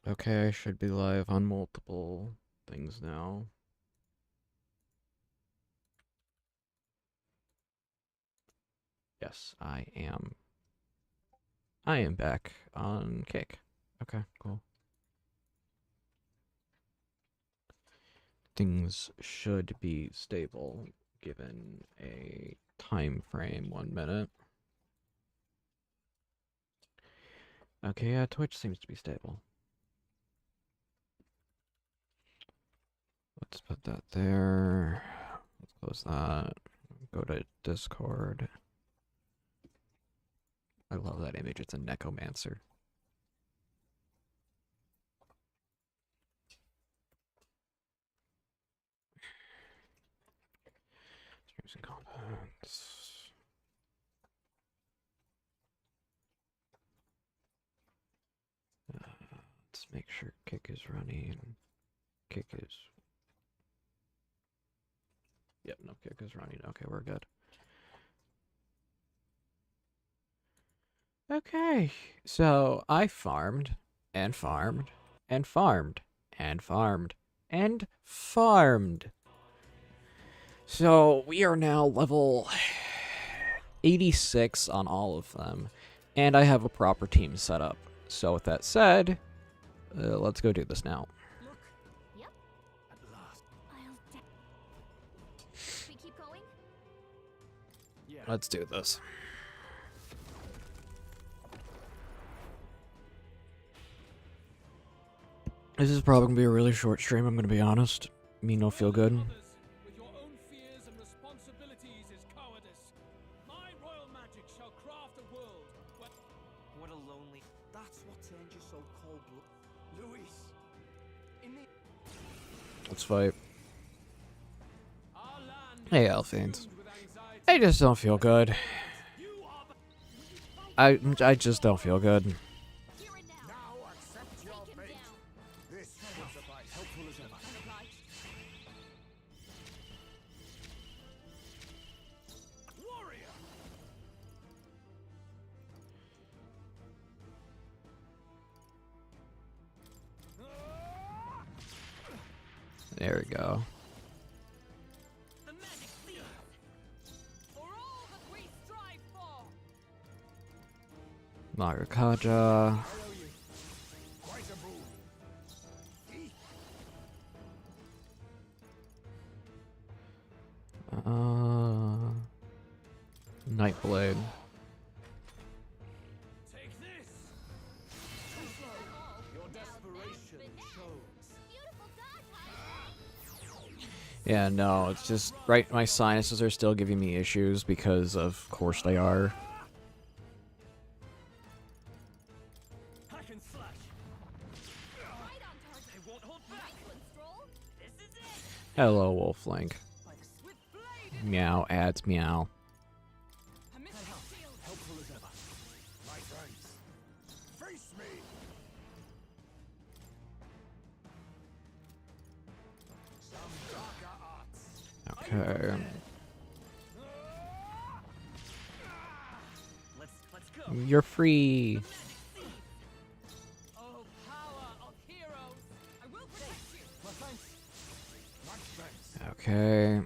Okay, I should be live on multiple things now. Yes, I am. I am back on Kick. Okay, cool. Things should be stable given a time frame. 1 minute. Okay, yeah, Twitch seems to be stable. Let's put that there. Let's close that. Go to Discord. I love that image. It's a necromancer. Streams and comments. Let's make sure Kick is running. Kick is... Yep, no, Kick is running. Okay, we're good. Okay, so I farmed, and farmed, and farmed, and farmed, and farmed. So we are now level 86 on all of them, and I have a proper team set up. So with that said, let's go do this now. Look. Yep. At last. We keep going? Yeah. Let's do this. This is probably gonna be a really short stream, I'm gonna be honest. Me no feel good. With your own fears and responsibilities is cowardice. My royal magic shall craft a world where... What a lonely... That's what turned you so cold-blooded. Luis! Let's fight. Hey, Alphines. I just don't feel good. I just don't feel good. There we go. Marikaja. Nightblade. Take this. Your desperation shows. Yeah, no, it's just right. My sinuses are still giving me issues because, of course, they are. Hack and slash. Right on target. They won't hold back. Nice one, Stroll. This is it. Hello, Wolf Link. With blade. Meow, ads, meow. A missile shield. Helpful as ever. My friends, face me! Some darker arts. Okay. Let's go. You're free. Oh, power of heroes. I will protect you. Well, thanks. Much thanks. Okay.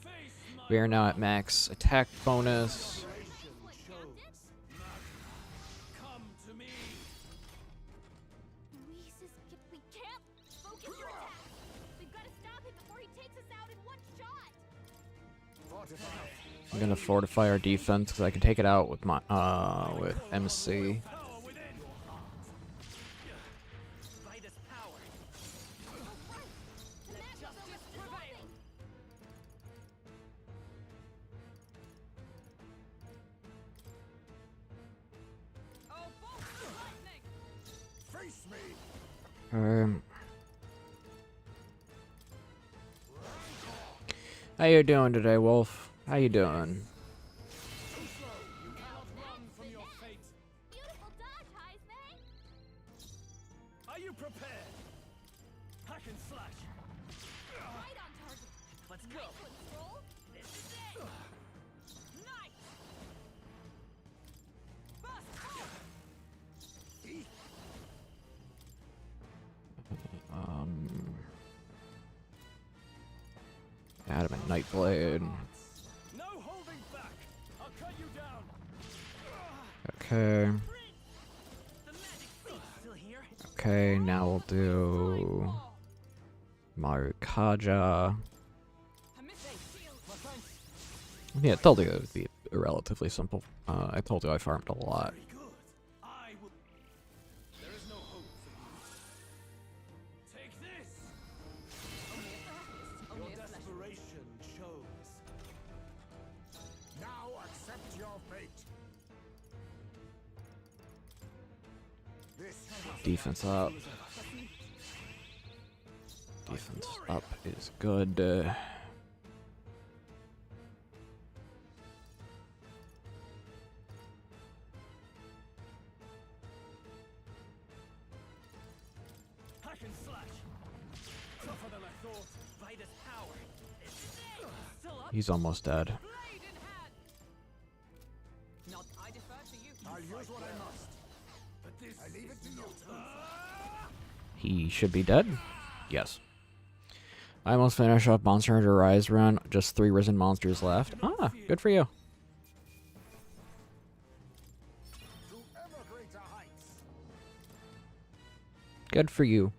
Face my We are now at max attack bonus. come to me. Luis is... We can't focus your attack. We've got to stop him before he takes us out in one shot. Fortify. I'm gonna fortify our defense because I can take it out with my with MC. Power within. By this power. Let justice prevail. Oh, bolt of lightning. Face me! How you doing today, Wolf? How you doing? Too slow. You cannot run from your fate. Beautiful dodge, Heisman. Are you prepared? Hack and slash. Right on target. Let's Nice go. one, Stroll. This is it. Nice. Burst. Nightblade. No holding back. I'll cut you down. Okay. The magic thief's still here. Okay, now we'll do Marukaja. I missed a shield. My thanks. Yeah, I told you it would be relatively simple. I told you I farmed a lot. Very good. I will. There is no hope for you. Take this. Only Your a flesh. desperation shows. Now accept your fate. This Defense up. Defense up is good. Hack and slash. Tougher than I thought. Vitus power. Still up. He's almost dead. Blade in hand. Not. I defer to you. I'll use what I must. But this I leave it to you. He should be dead? Yes. I almost finished up Monster Hunter Rise run. Just 3 risen monsters left. Ah, good for you. To ever greater heights. Good for you.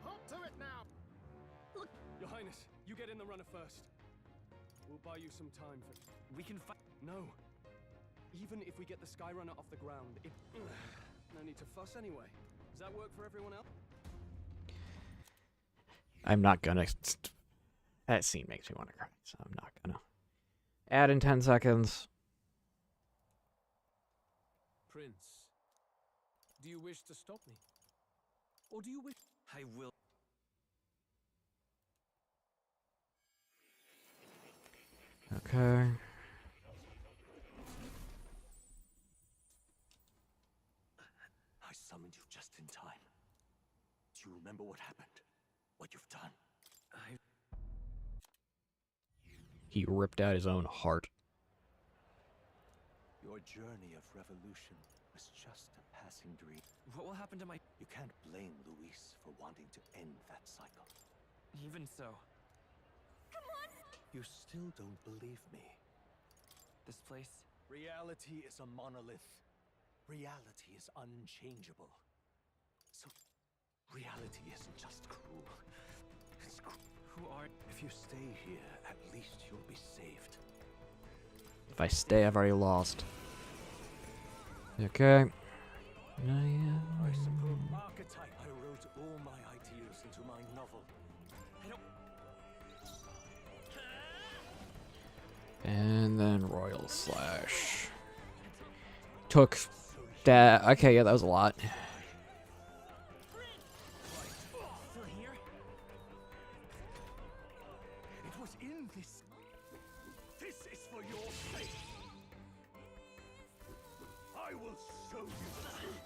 Up to it now. Your Highness, you get in the runner first. We'll buy you some time for. We can fight. No. Even if we get the Skyrunner off the ground, it. No need to fuss anyway. Does that work for everyone else? I'm not gonna. That scene makes me want to cry, so I'm not gonna. Add in 10 seconds. Prince, do you wish to stop me? Or do you wish. I will. Okay. I summoned you just in time. Do you remember what happened? What you've done? He ripped out his own heart. Your journey of revolution was just a passing dream. What will happen to my... You can't blame Luis for wanting to end that cycle. Even so. Come on. You still don't believe me. This place... Reality is a monolith. Reality is unchangeable. So, reality isn't just cruel. It's cruel. Who are... If you stay here, at least you'll be saved. If I stay, I've already lost. Okay. I suppose archetype. I wrote all my ideas into my novel. I don't... And then Royal Slash. Took that. Okay, yeah, that was a lot. Still here? It was in this. This is for your sake. I will show you the truth.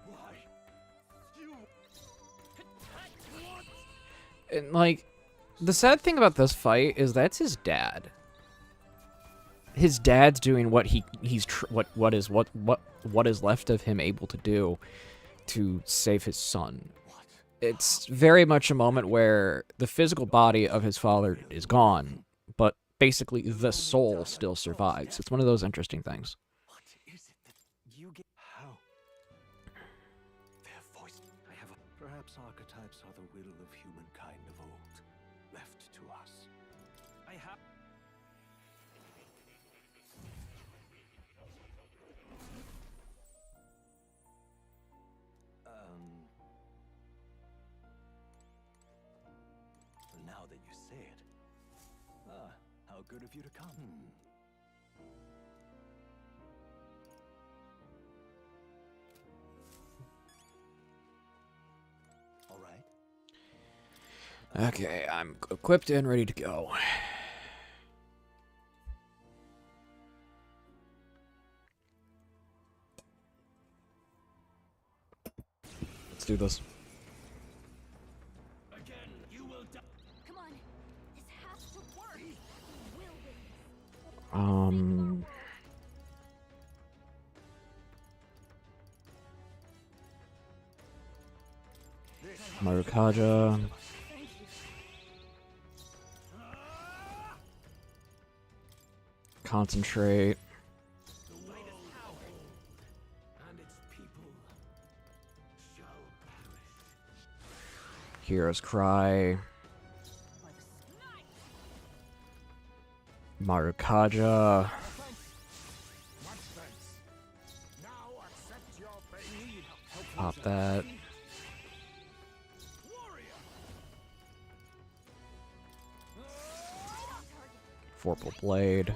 Why? You. What? And like, the sad thing about this fight is that's his dad. His dad's doing what what is left of him able to do to save his son. It's very much a moment where the physical body of his father is gone, but basically the soul still survives. It's one of those interesting things. What is it that you get? How? Their voice. I have a. Perhaps archetypes are the will of humankind of old, left to us. I have. Now that you say it. How good of you to come. All right. Okay, I'm equipped and ready to go. Let's do this. Again, you will die. Come on. This has Marukaja. Concentrate. Hero's Cry. Marukaja. Much thanks. Now accept your fate. Pop that. Vorpal Blade.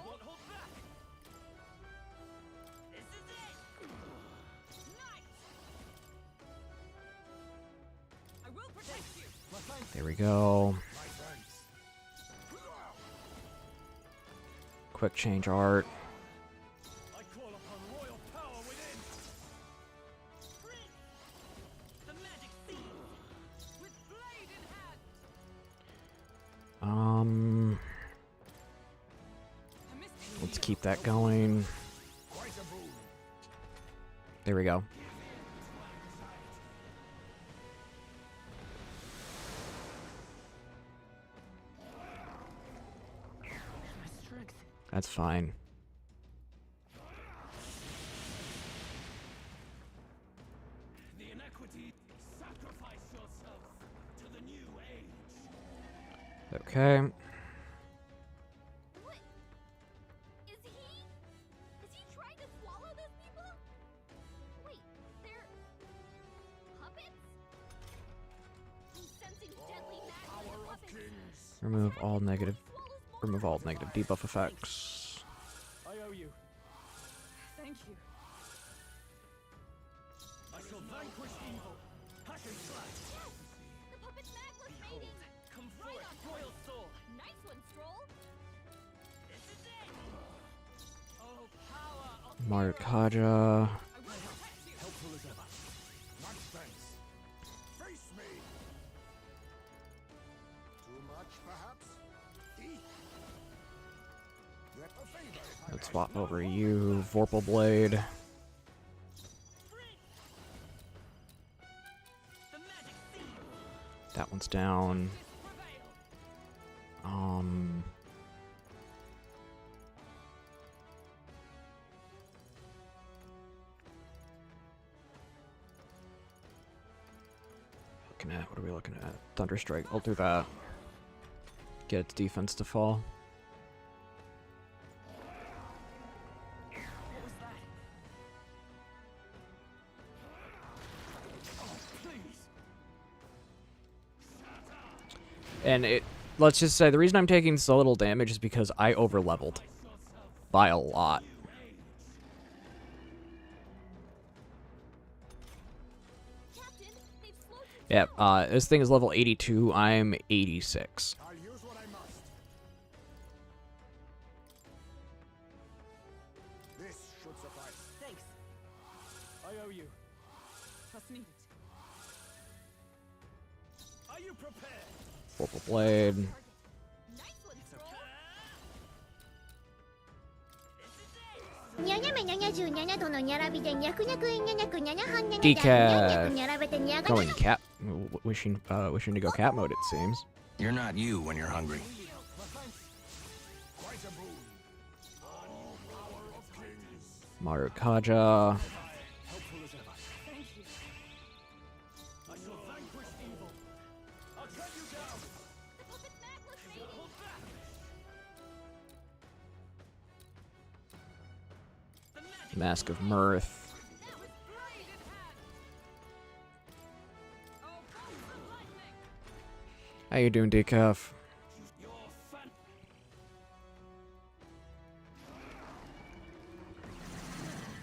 There we go. Quick change art. I call upon royal power within. The magic seed with blade in hand. Let's keep that going. There we go. That's fine. The inequity. Sacrifice yourself to the new age. Okay. What? Is he trying to swallow those people? Wait, they're puppets? I'm sensing deadly magic in the puppets. Remove all negative debuff effects. I owe you. Thank you. I shall vanquish evil. Hack and slash. The puppet's magless mating. Come forth, royal soul. Nice one, Stroll. This is it. Oh, power of Marukaja. I will protect you. helpful as ever. Much thanks. Face me. Too much, perhaps? Eat. Get a favor if I Let's may. swap over you, Vorpal Blade. The magic seed That one's down. prevail. Looking at, what are we looking at? Thunderstrike. I'll do that. Get its defense to fall. What was that? And let's just say the reason I'm taking so little damage is because I overleveled by a lot. Captain, they've slowed you Yeah, this thing is level 82. I'm 86. I'll use what I must. This should suffice. Thanks. I owe you. Trust needed. Are you prepared? Vorpal Blade. Nice one, Stroll. にゃにゃめにゃにゃじゅにゃにゃどのにゃらびでにゃくにゃくいにゃにゃくにゃにゃはんにゃにゃ Decaf. にゃにゃらべてにゃがにゃ Going cat. Wishing to go cat mode, it seems. You're not you when you're hungry. Quite a boon. All power of kings. Marukaja. Helpful as ever. Thank you. I shall vanquish evil. I'll cut you down. The puppet's magless mating. Hold back. The magic Mask of Mirth. that was blade in hand. Oh, bolts of lightning. How you doing, Decaf? You're fan.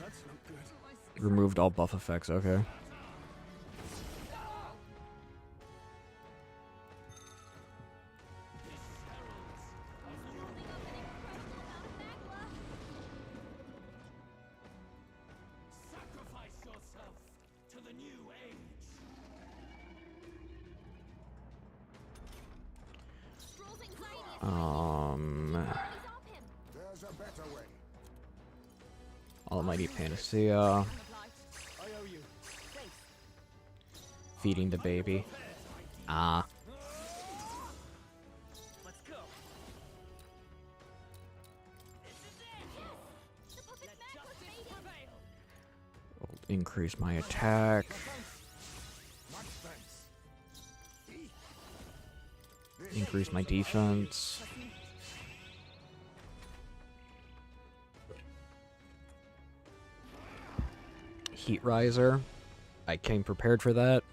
That's not good. Removed all buff effects, okay. Sacrifice yourself to the new age. Stroll's anxiety is Um, he's off him. There's a better way. Almighty Panacea. Obliged. I owe you. Thanks. Feeding the baby. Ah. Let's go. The puppet's magic was fading. Increase my attack. Much thanks. Increase my defense. Heat Riser. I came prepared for that.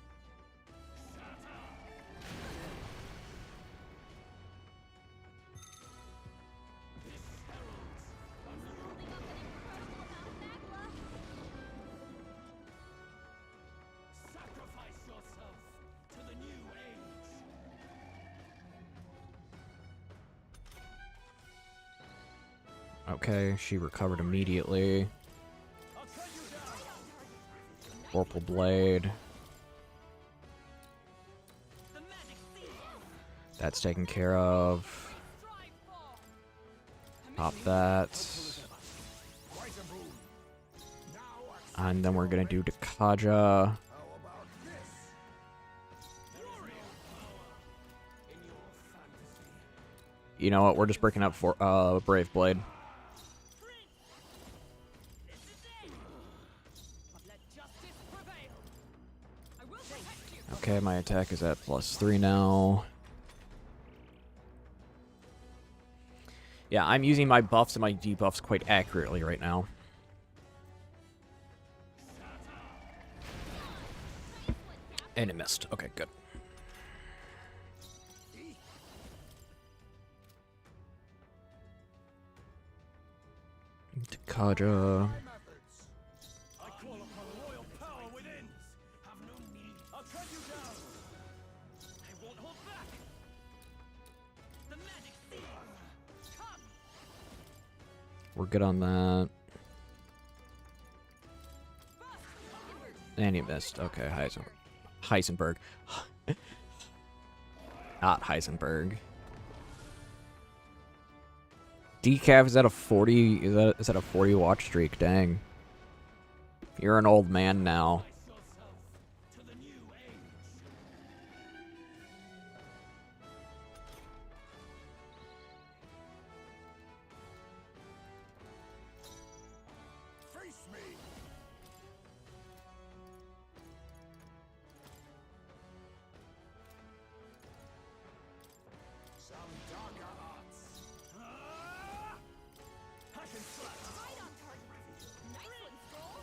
Sacrifice yourself to the new age. Okay, she recovered immediately. I'll cut you down. Vorpal Blade. The magic seal. That's taken care of. Strive for. Pop that. Quite a boon. Now accept And then we're your gonna fate. do Dakaja. How about this? Glorious power in your fantasy. You know what? We're just breaking up for Brave Blade. This is it. Let justice prevail. I will protect you. Okay, my attack is at +3 now. Yeah, I'm using my buffs and my debuffs quite accurately right now. And it missed. Okay, good. Dakaja. My methods. I call upon royal power within. Have no need. I'll cut you down. I won't hold back. The magic seal. Come. We're good on that. And he missed. Okay, Heisenberg. Not Heisenberg. Decaf is at a 40. Is that a 40 watch streak? Dang. You're an old man now. Yourself to the new age. Face me. Some darker arts. I can slap. Right on target. Nice one, Skull.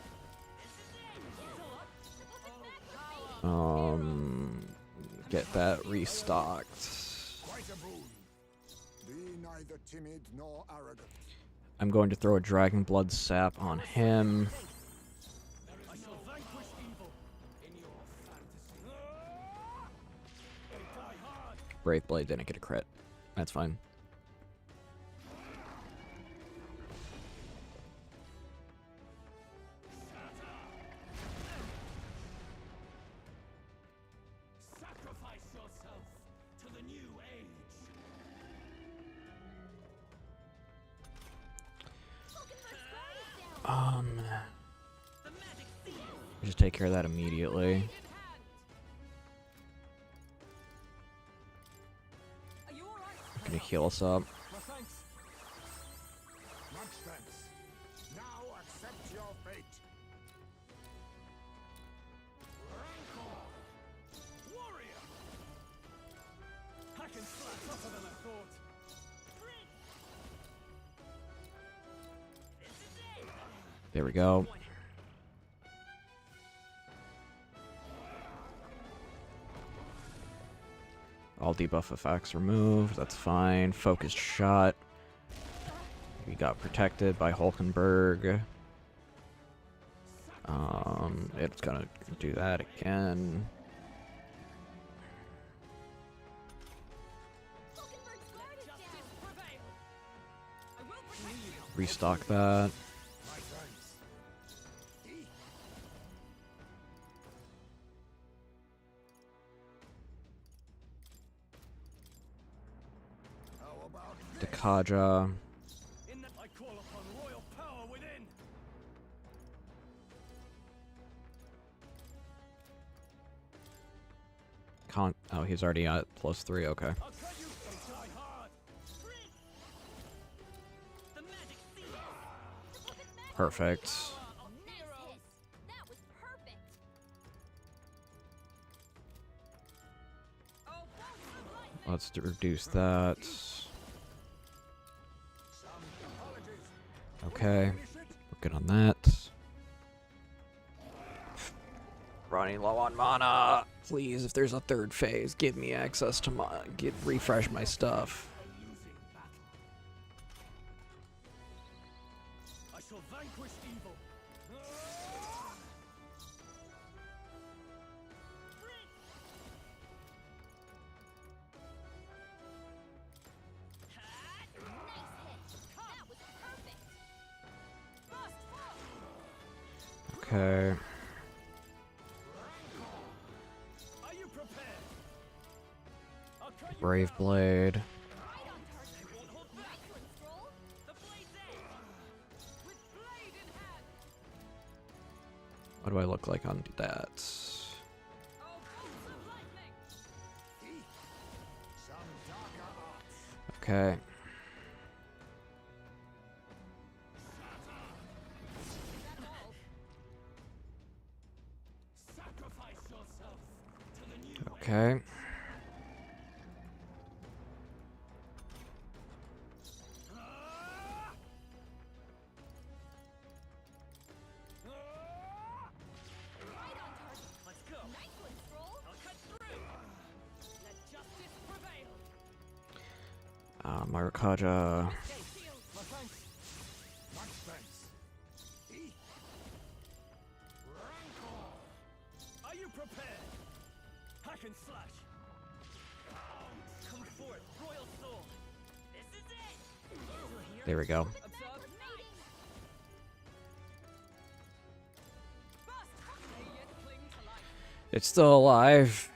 The puppet's magic was fading. Get that restocked. Quite a boon. Be neither timid nor arrogant. I'm going to throw a Dragon Blood Sap on him. I shall vanquish evil in your fantasy. Die hard. Brave Blade didn't get a crit. That's fine. Sacrifice yourself to the new age. Spokenberg's guard is down. The magic seal. Just take care of that immediately. In hand. Are you alright? Gonna heal us up. My thanks. Much thanks. Now accept your fate. Rancor. Warrior. I can slap tougher than I thought. This is it. There we go. All debuff effects removed. That's fine. Focused shot. We got protected by Hulkenberg. It's gonna do that again. Spokenberg's guard is Justice down. prevail. I will protect you. Restock that. My thanks. How about this? Dakaja. In that I call upon royal power within. Con oh, he's already at +3, okay. I'll cut you and die hard. The magic seal. Perfect. Nice hit. That was perfect. Oh, bolts of lightning. Let's reduce that. Okay, we're good on that. Running low on mana. Please, if there's a third phase, give me access to my refresh my stuff. I shall vanquish evil. Nice hit. That was perfect. Bust fall. Okay. Are you prepared? I'll cut you Brave down. Blade. Right on target. Won't hold back. Nice one, Stroll. The blade's edge. With blade in hand. What do I look like on that? Oh, bolts of lightning. Some darker arts. Okay. That's all. Sacrifice yourself to the new Okay. Right on target. Let's go. Nice one, Stroll. I'll cut through. Let justice prevail. Marakaja. My thanks. Much thanks. Rancor. Are you prepared? Hack and slash. Come forth, royal soul. This is it. Still here? There we go. Observe. Bust. May yet cling to life. It's still alive.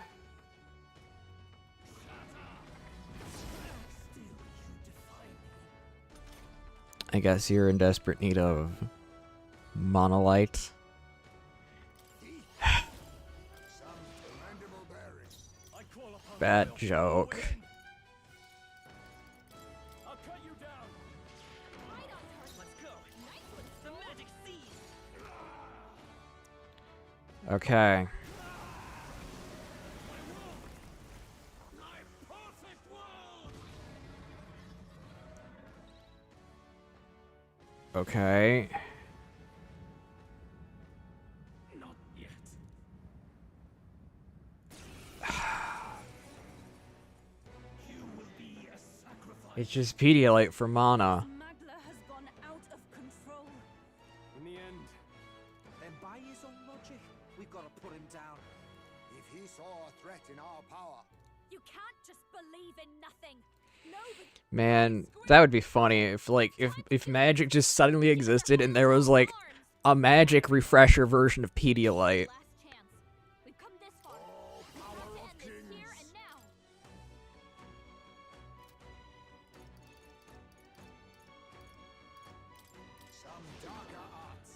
I guess you're in desperate need of monolite. Some commendable bearing. I call upon Bad royal joke. soul. I'll cut you down. Right on target. Let's go. Nice one, The Stroll. magic seed. Okay. My perfect world. Okay. Not yet. You will be a sacrifice. It's just Pedialyte for mana. Magla has gone out of control. In the end, Then by his own logic, we've got to put him down. If he saw a threat in our power, You can't just believe in nothing. No, but Man, that would be funny if magic just suddenly existed and there was like a magic refresher version of Pedialyte. last chance. We've come this far. oh, We've got power to of end this kings. here and now. Some darker arts.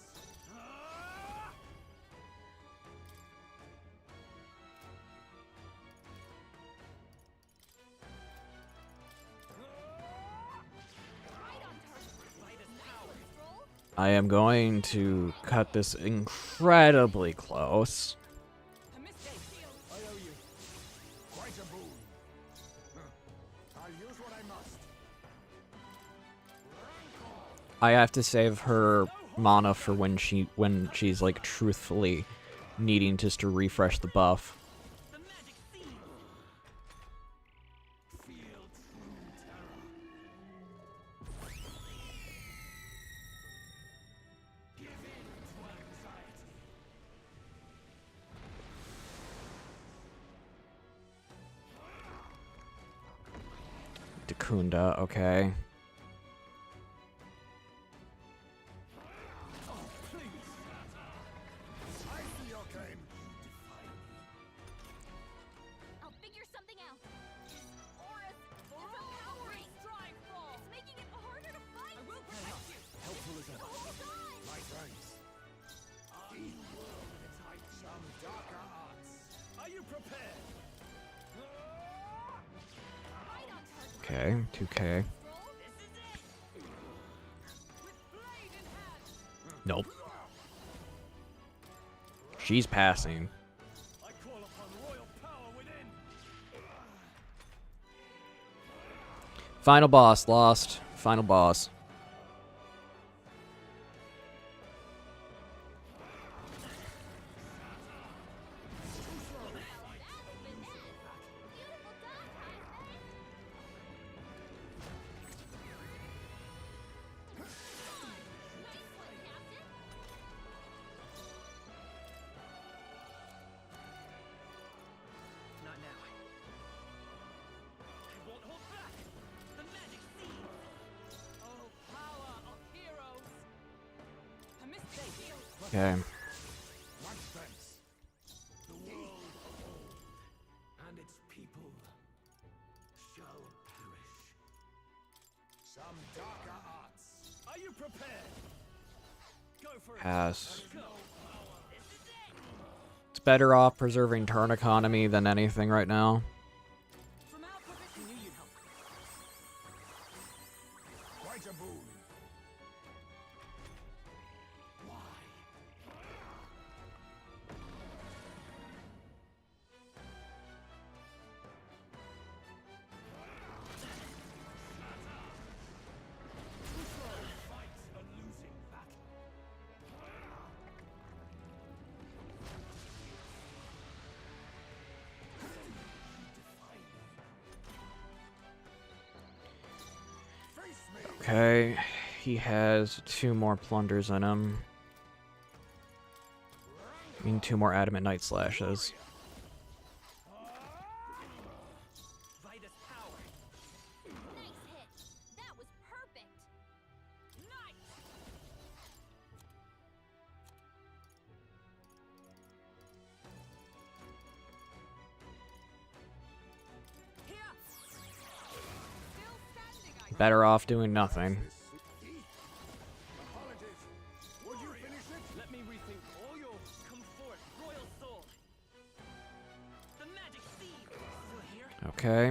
Right on target. Nice one, Stroll. I am going to cut this incredibly close. A mistake. I owe you. Quite a boon. I'll use what I must. I have to save her mana for when she's like truthfully needing just to refresh the buff. The magic seed. Feel true terror. Give in to anxiety. Dakunda, okay. Oh, please. I see your claim. I'll figure something out. Aura's overpowering. Strive fall. It's making it harder to fight. I will protect you. helpful as ever. Hold on. My thanks. Are you world its height? Some darker arts. Are you prepared? Okay, 2K. Nope. She's passing. I call upon royal power within. Final boss, lost. Final boss. Not now. I won't hold back. The magic seed. Oh, power of heroes. I missed the shield. Okay. Much thanks. The world of old and its people shall perish. Some darker arts. Are you prepared? Go for it. Pass. Go. It's better off preserving turn economy than anything right now. From our position, Knew you'd help. Quite a boon. Fight a losing battle. Face me. Okay. He has 2 more plunders in him. I mean, 2 more adamant night slashes. Vitus power. nice hit. That was perfect. Nice. Here. Still standing, I Better off doing nothing. Apologies. Would you finish it? Let me rethink all your comfort, royal soul. The magic seed. Still here? Okay.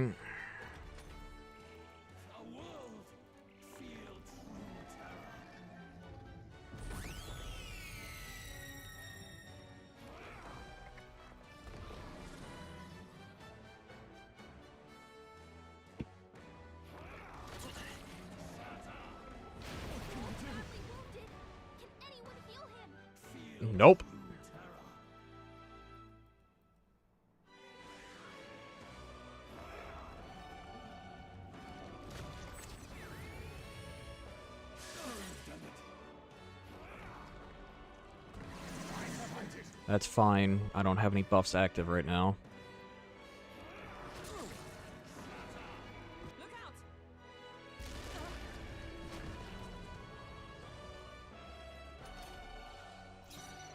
A world feel true terror. badly wounded. Can anyone heal him? Nope. That's fine. I don't have any buffs active right now. Look out.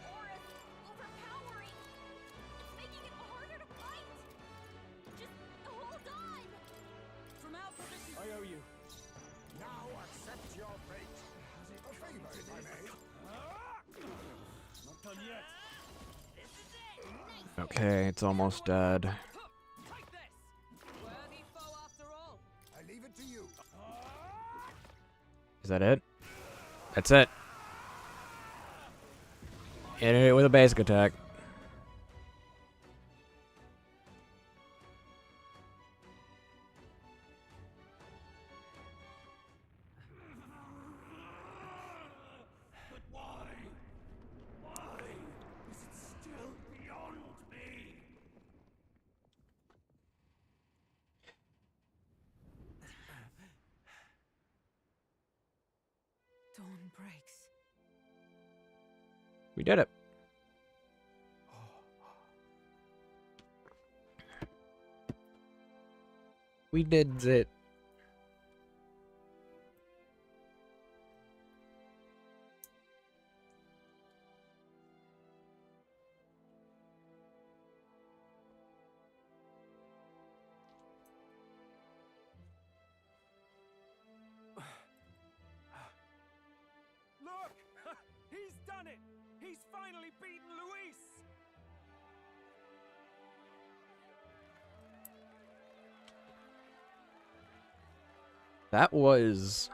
Aura's overpowering. It's making it harder to fight. Just hold on. From our position. I owe you. Now accept your fate. A favor, if I may. Not done yet. Okay, it's almost dead. Take this. Worthy foe after all. I leave it to you. Is that it? That's it. Hit it with a basic attack. But why? Why is it still beyond me? Dawn breaks. We did it. We did it. Look! He's done it! He's finally beaten Luis! That was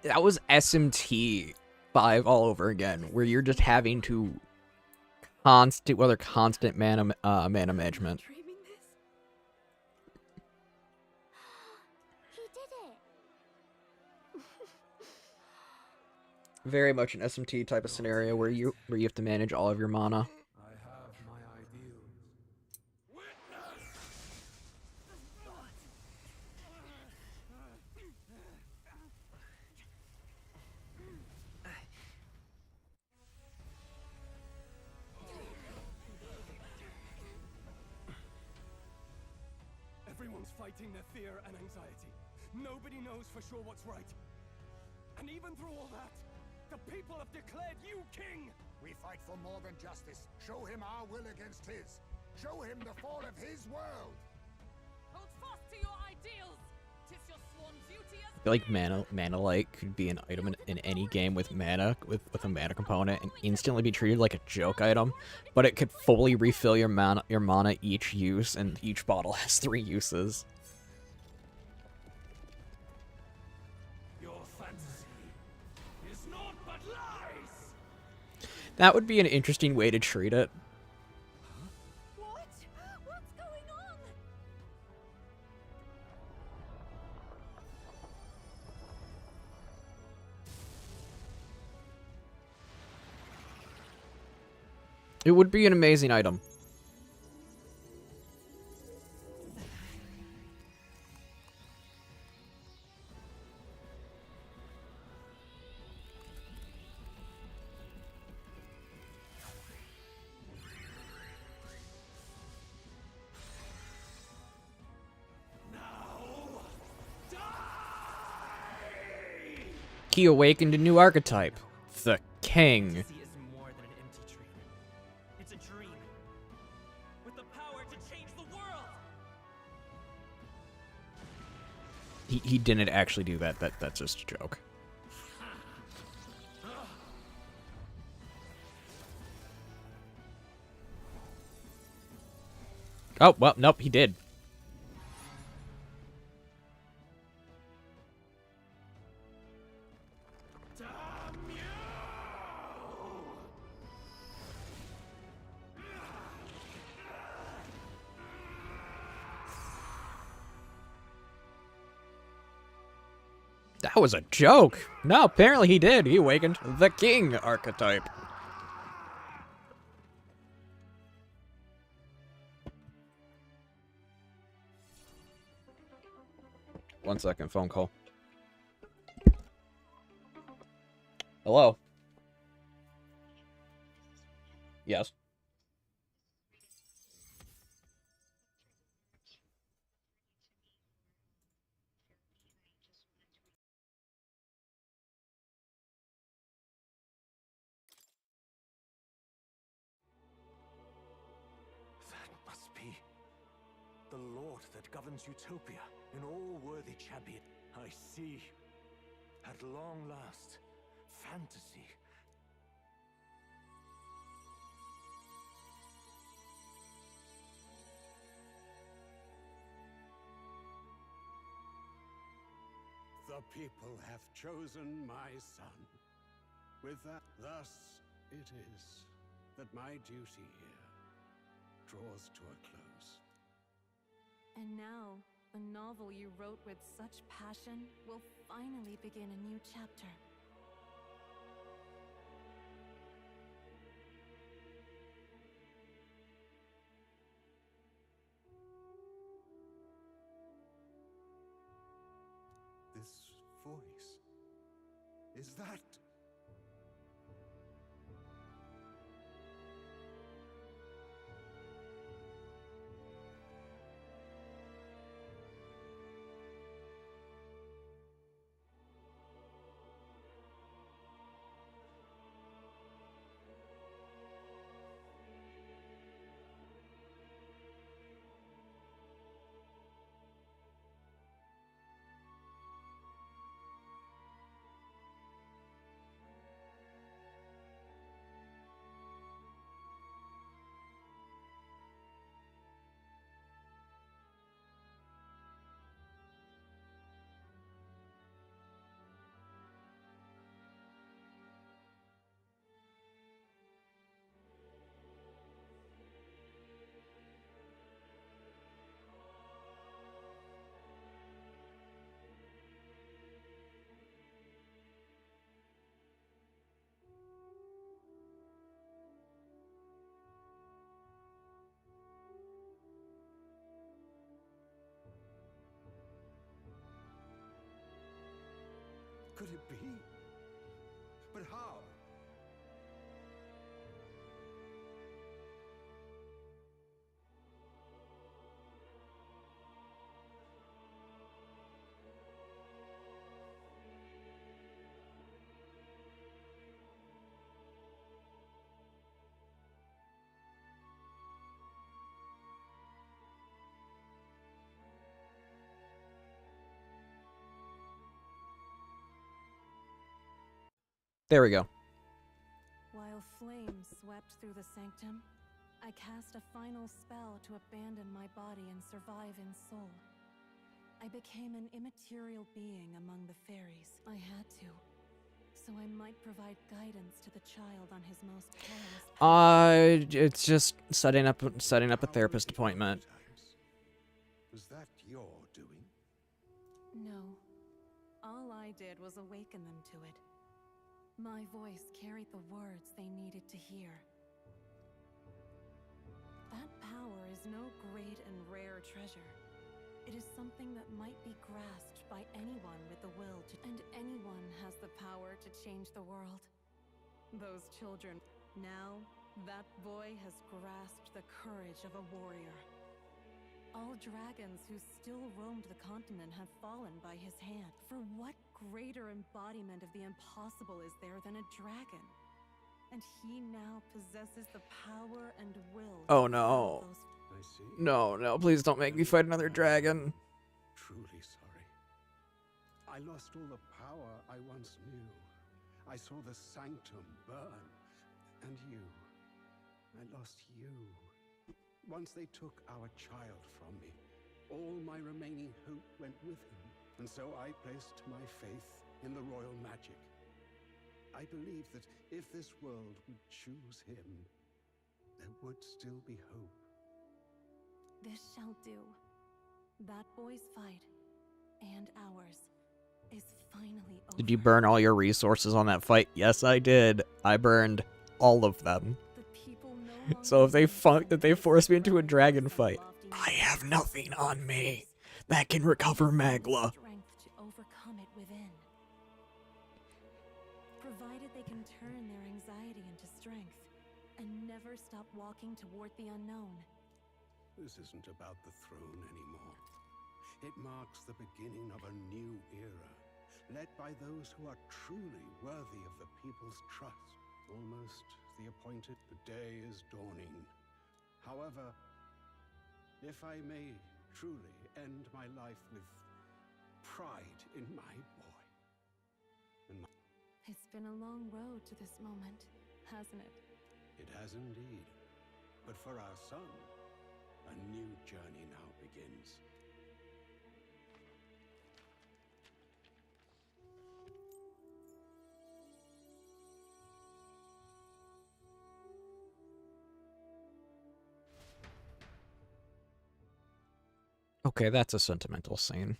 SMT 5 all over again, where you're just having to constant mana management. Dreaming this? He did it. Very much an SMT type of scenario where you have to manage all of your mana. I have my ideals. Everyone's fighting their fear and anxiety. Nobody knows for sure what's right. And even through all that, the people have declared you king! We fight for more than justice. Show him our will against his. Show him the fall of his world. Hold fast to your ideals. 'Tis your sworn duty as I feel like mana light could be an item in any game with mana with a mana component and instantly be treated like a joke item, but it could fully refill your mana each use, and each bottle has 3 uses. Your fantasy is naught but lies! That would be an interesting way to treat it. What? What's going on? It would be an amazing item. He awakened a new archetype, the King. Fantasy is more than an empty dream. It's a dream with the power to change the world. He didn't actually do that. That's just a joke. Oh, well, nope, he did. That was a joke. No, apparently he did. He awakened the King archetype. One second, phone call. Hello? Yes. That must be the Lord that governs Utopia, an all-worthy champion. I see. At long last, fantasy. The people have chosen my son. With that, thus it is that my duty here draws to a close. And now, the novel you wrote with such passion will finally begin a new chapter. This voice, is that... could it be? But how? There we go. While flames swept through the sanctum, I cast a final spell to abandon my body and survive in soul. I became an immaterial being among the fairies. I had to, so I might provide guidance to the child on his most perilous path. It's just setting up a therapist appointment. Was that your doing? No. All I did was awaken them to it. My voice carried the words they needed to hear. That power is no great and rare treasure. It is something that might be grasped by anyone with the will to, and anyone has the power to change the world. Those children. Now, that boy has grasped the courage of a warrior. All dragons who still roamed the continent have fallen by his hand. For what greater embodiment of the impossible is there than a dragon? And he now possesses the power and will. Oh no. I see. No, please don't make me fight another dragon. Truly sorry. I lost all the power I once knew. I saw the sanctum burn. And you. I lost you. Once they took our child from me, all my remaining hope went with him. And so I placed my faith in the royal magic. I believe that if this world would choose him, there would still be hope. This shall do. That boy's fight, and ours, is finally over. Did you burn all your resources on that fight? Yes, I did. I burned all of them. The people no So if they force me into a dragon longer fight, lofty I have mountains, nothing on me that can recover Magla. strength to overcome it within. Provided they can turn their anxiety into strength and never stop walking toward the unknown. This isn't about the throne anymore. It marks the beginning of a new era, led by those who are truly worthy of the people's trust. Almost the appointed day is dawning. However, if I may truly end my life with pride in my boy. It's been a long road to this moment, hasn't it? It has indeed. But for our son, a new journey now begins. Okay, that's a sentimental scene.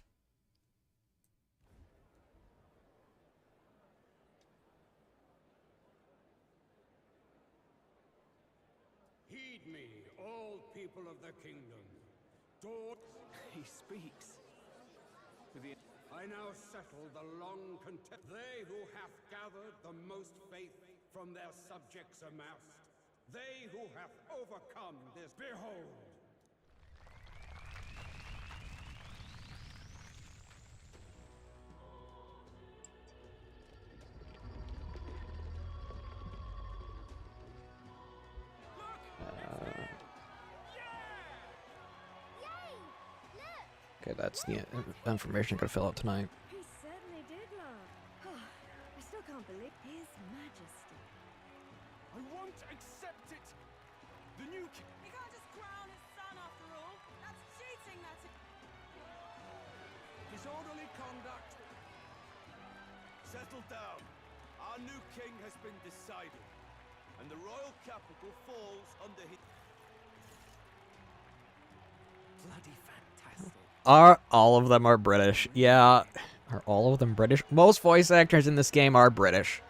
Heed me, all people of the kingdom. He speaks. I now settle the long contest. They who hath gathered the most faith from their subjects amassed. They who have overcome this. Behold! Okay, that's the information I gotta fill out tonight. He certainly did, Lord. I still can't believe His Majesty. I won't accept it! The new king. He can't just crown his son after all. That's cheating, that's it. Disorderly conduct. Settle down. Our new king has been decided, and the royal capital falls under his... Bloody fantastic. Are all of them are British? Yeah. Are all of them British? Most voice actors in this game are British.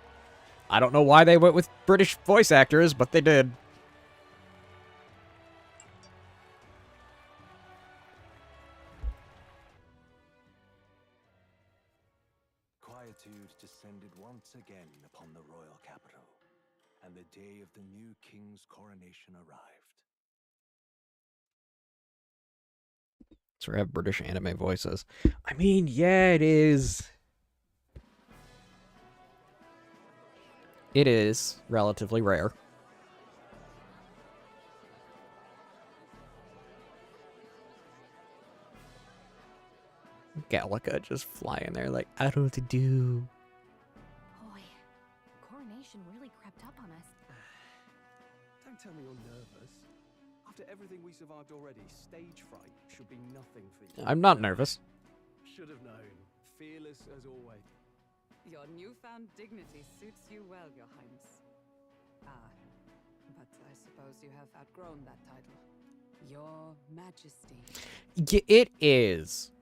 I don't know why they went with British voice actors, but they did. Quietude just day of the new king's coronation arrived. It's rare have British anime voices. I mean, yeah, it is. It is relatively rare. Gallica just flying there like, I don't know what to do. Boy, coronation really crept up on us. Don't tell me you're nervous. After everything we survived already, stage fright should be nothing for you. I'm not nervous. Should have known. Fearless as always. Your newfound dignity suits you well, Your Highness. But I suppose you have outgrown that title. Your Majesty. Yeah, it is.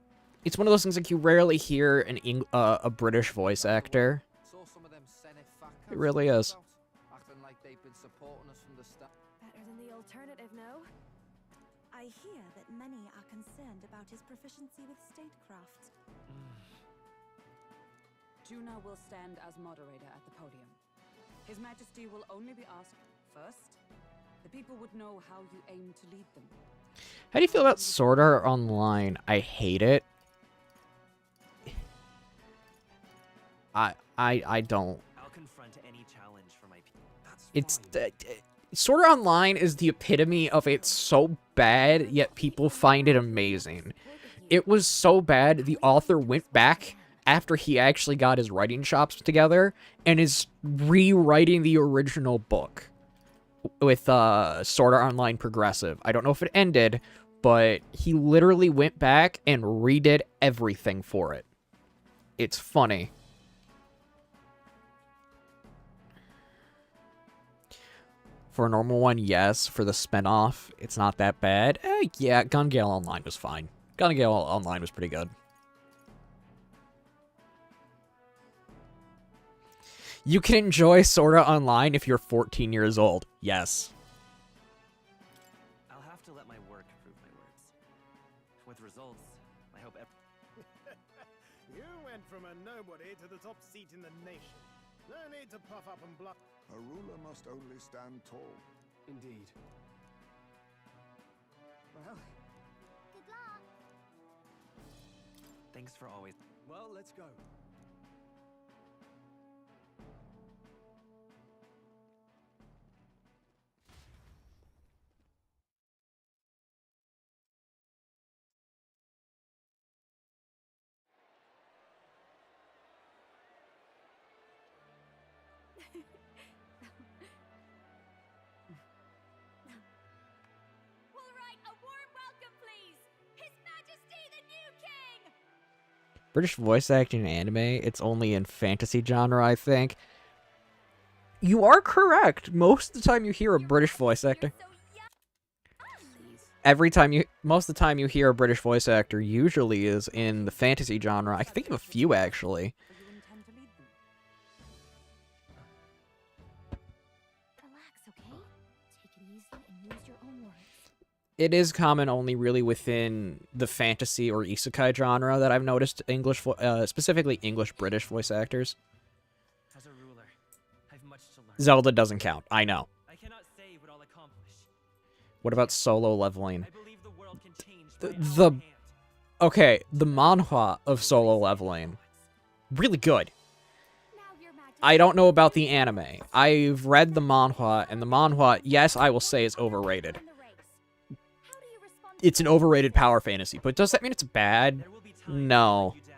It's one of those things like you rarely hear a British voice actor. Saw some of them Senate fuckers It really is. acting like they've been supporting us from the start. Better than the alternative, no? I hear that many are concerned about his proficiency with statecraft. Juna will stand as moderator at the podium. His Majesty will only be asked first. The people would know how you aim to lead them. How do you feel about Sword Art Online? I hate it. I don't. I'll confront any challenge for my people. It's Sword Art Online is the epitome of it's so bad yet people find it amazing. It was so bad the author went back after he actually got his writing chops together and is rewriting the original book with Sword Art Online Progressive. I don't know if it ended, but he literally went back and redid everything for it. It's funny. For a normal one, yes. For the spinoff, it's not that bad. Yeah, Gun Gale Online was fine. Gun Gale Online was pretty good. You can enjoy Sword Art Online if you're 14 years old. Yes. I'll have to let my work prove my words. With results, I hope You went from a nobody to the top seat in the nation. No need to puff up and bluff. A ruler must only stand tall. Indeed. Well, Good luck. Thanks for always. Well, let's go. We'll write a warm welcome, please. His Majesty the new king. British voice acting in anime, it's only in fantasy genre, I think. You are correct. Most of the time you hear a British voice actor. Most of the time you hear a British voice actor usually is in the fantasy genre. I can think of a few, actually. you intend to lead them. Relax, okay? Take it easy and use your own words. It is common only really within the fantasy or isekai genre that I've noticed specifically English-British voice actors. As a ruler, I've much to learn. Zelda doesn't count, I know. I cannot say what I'll accomplish. What about solo leveling? I believe the world can change The okay, the manhwa of solo leveling, really good. Now, Your Majesty. I don't know about the anime. I've read the manhwa, and the manhwa, yes, I will say is overrated. In the race. How do you respond? It's an overrated power fantasy, but does that mean it's bad? There will be times No. I let you down.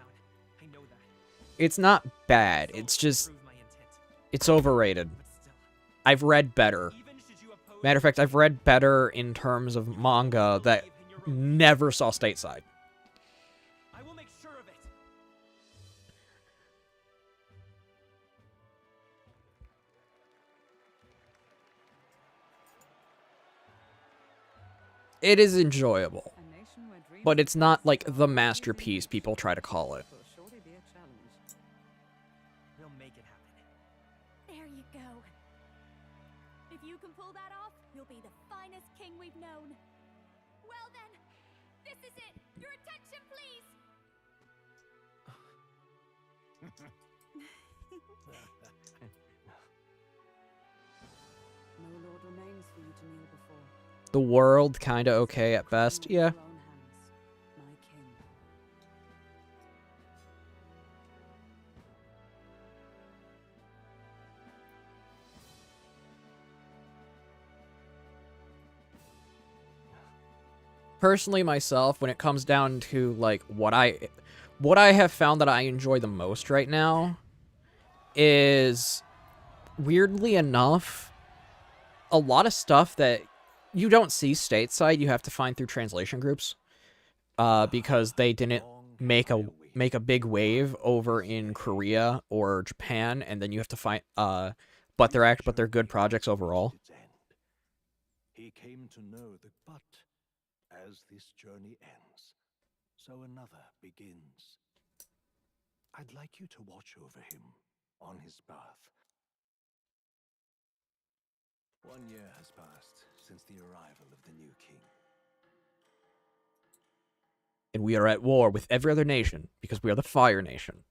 I know that. It's not bad. It's just, Prove my intent. it's overrated. But still, I've read better. even should you oppose Matter of fact, I've read better in terms of manga that never saw stateside. I will make sure of it. It is enjoyable, A nation where dreams but it's not like the masterpiece people try to call it. will surely be a challenge. We'll make it happen. There you go. If you can pull that off, you'll be the finest king we've known. Well then, this is it. Your attention, please. thrones for you to kneel before. The world kinda okay at best. Crown Yeah. with your own hands, my king. Personally, myself, when it comes down to like what I have found that I enjoy the most right now is, weirdly enough, a lot of stuff that you don't see stateside you have to find through translation groups, because they didn't make a big wave over in Korea or Japan, and then you have to find but they're good projects overall. He came to know that, but as this journey ends, so another begins. I'd like you to watch over him on his path. 1 year has passed since the arrival of the new king. And we are at war with every other nation because we are the Fire Nation.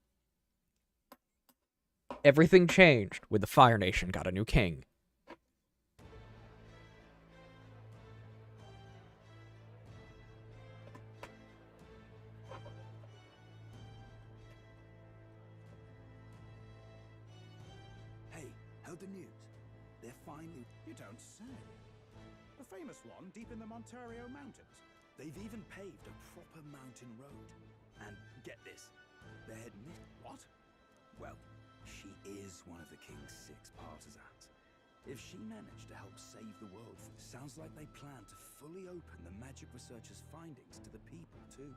Everything changed when the Fire Nation got a new king. Hey, heard the news? They're finally... You don't say. The famous one deep in the Montario Mountains. They've even paved a proper mountain road. And get this, they're heading it. What? Well, she is one of the king's 6 partisans. If she managed to help save the world, sounds like they plan to fully open the magic researcher's findings to the people too.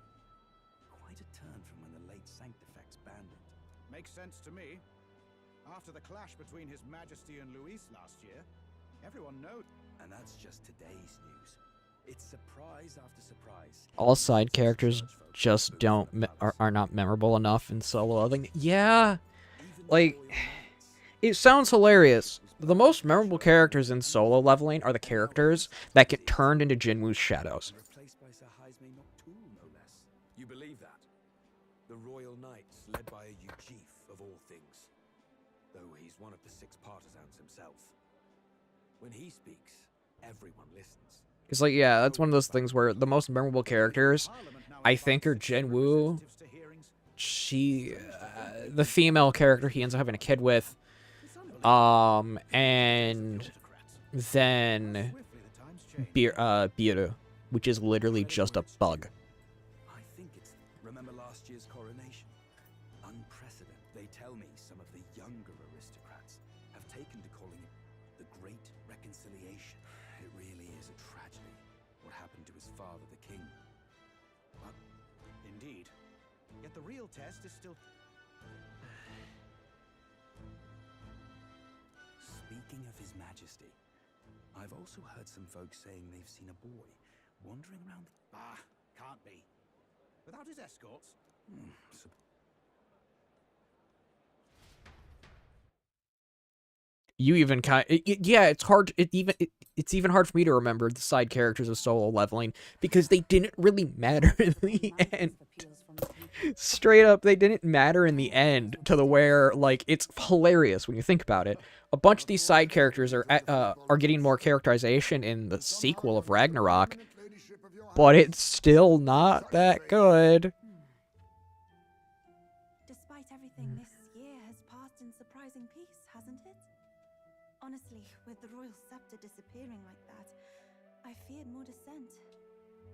Quite a turn from when the late Sanctifex banned it. Makes sense to me. After the clash between His Majesty and Luis last year, everyone knows. And that's just today's news. It's surprise after surprise. All side characters just are not memorable enough in solo leveling. Yeah, like, it sounds hilarious. The most memorable characters in solo leveling are the characters that get turned into Jinwoo's shadows. Replaced by Sir Heisme Noctool, no less. You believe that? The Royal Knights, led by a Ujif of all things. Though he's one of the 6 partisans himself. When he speaks, everyone listens. It's like, yeah, that's one of those things where the most memorable characters, I think, are Jinwoo. She, the female character he ends up having a kid with, and then Biru, which is literally just a bug. I think it's... Remember last year's coronation? Unprecedented. They tell me some of the younger aristocrats have taken to calling it the Great Reconciliation. It really is a tragedy, what happened to his father, the king. But Indeed. Yet the real test is still... Speaking of His Majesty, I've also heard some folks saying they've seen a boy wandering around the... Ah, can't be. Without his escorts? You even yeah, it's hard. It's even hard for me to remember the side characters of solo leveling because they didn't really matter in the end. Straight up, they didn't matter in the end to the where, like, it's hilarious when you think about it. A bunch of these side characters are getting more characterization in the sequel of Ragnarok, but it's still not that good. Despite everything, this year has passed in surprising peace, hasn't it? Honestly, with the royal scepter disappearing like that, I feared more dissent.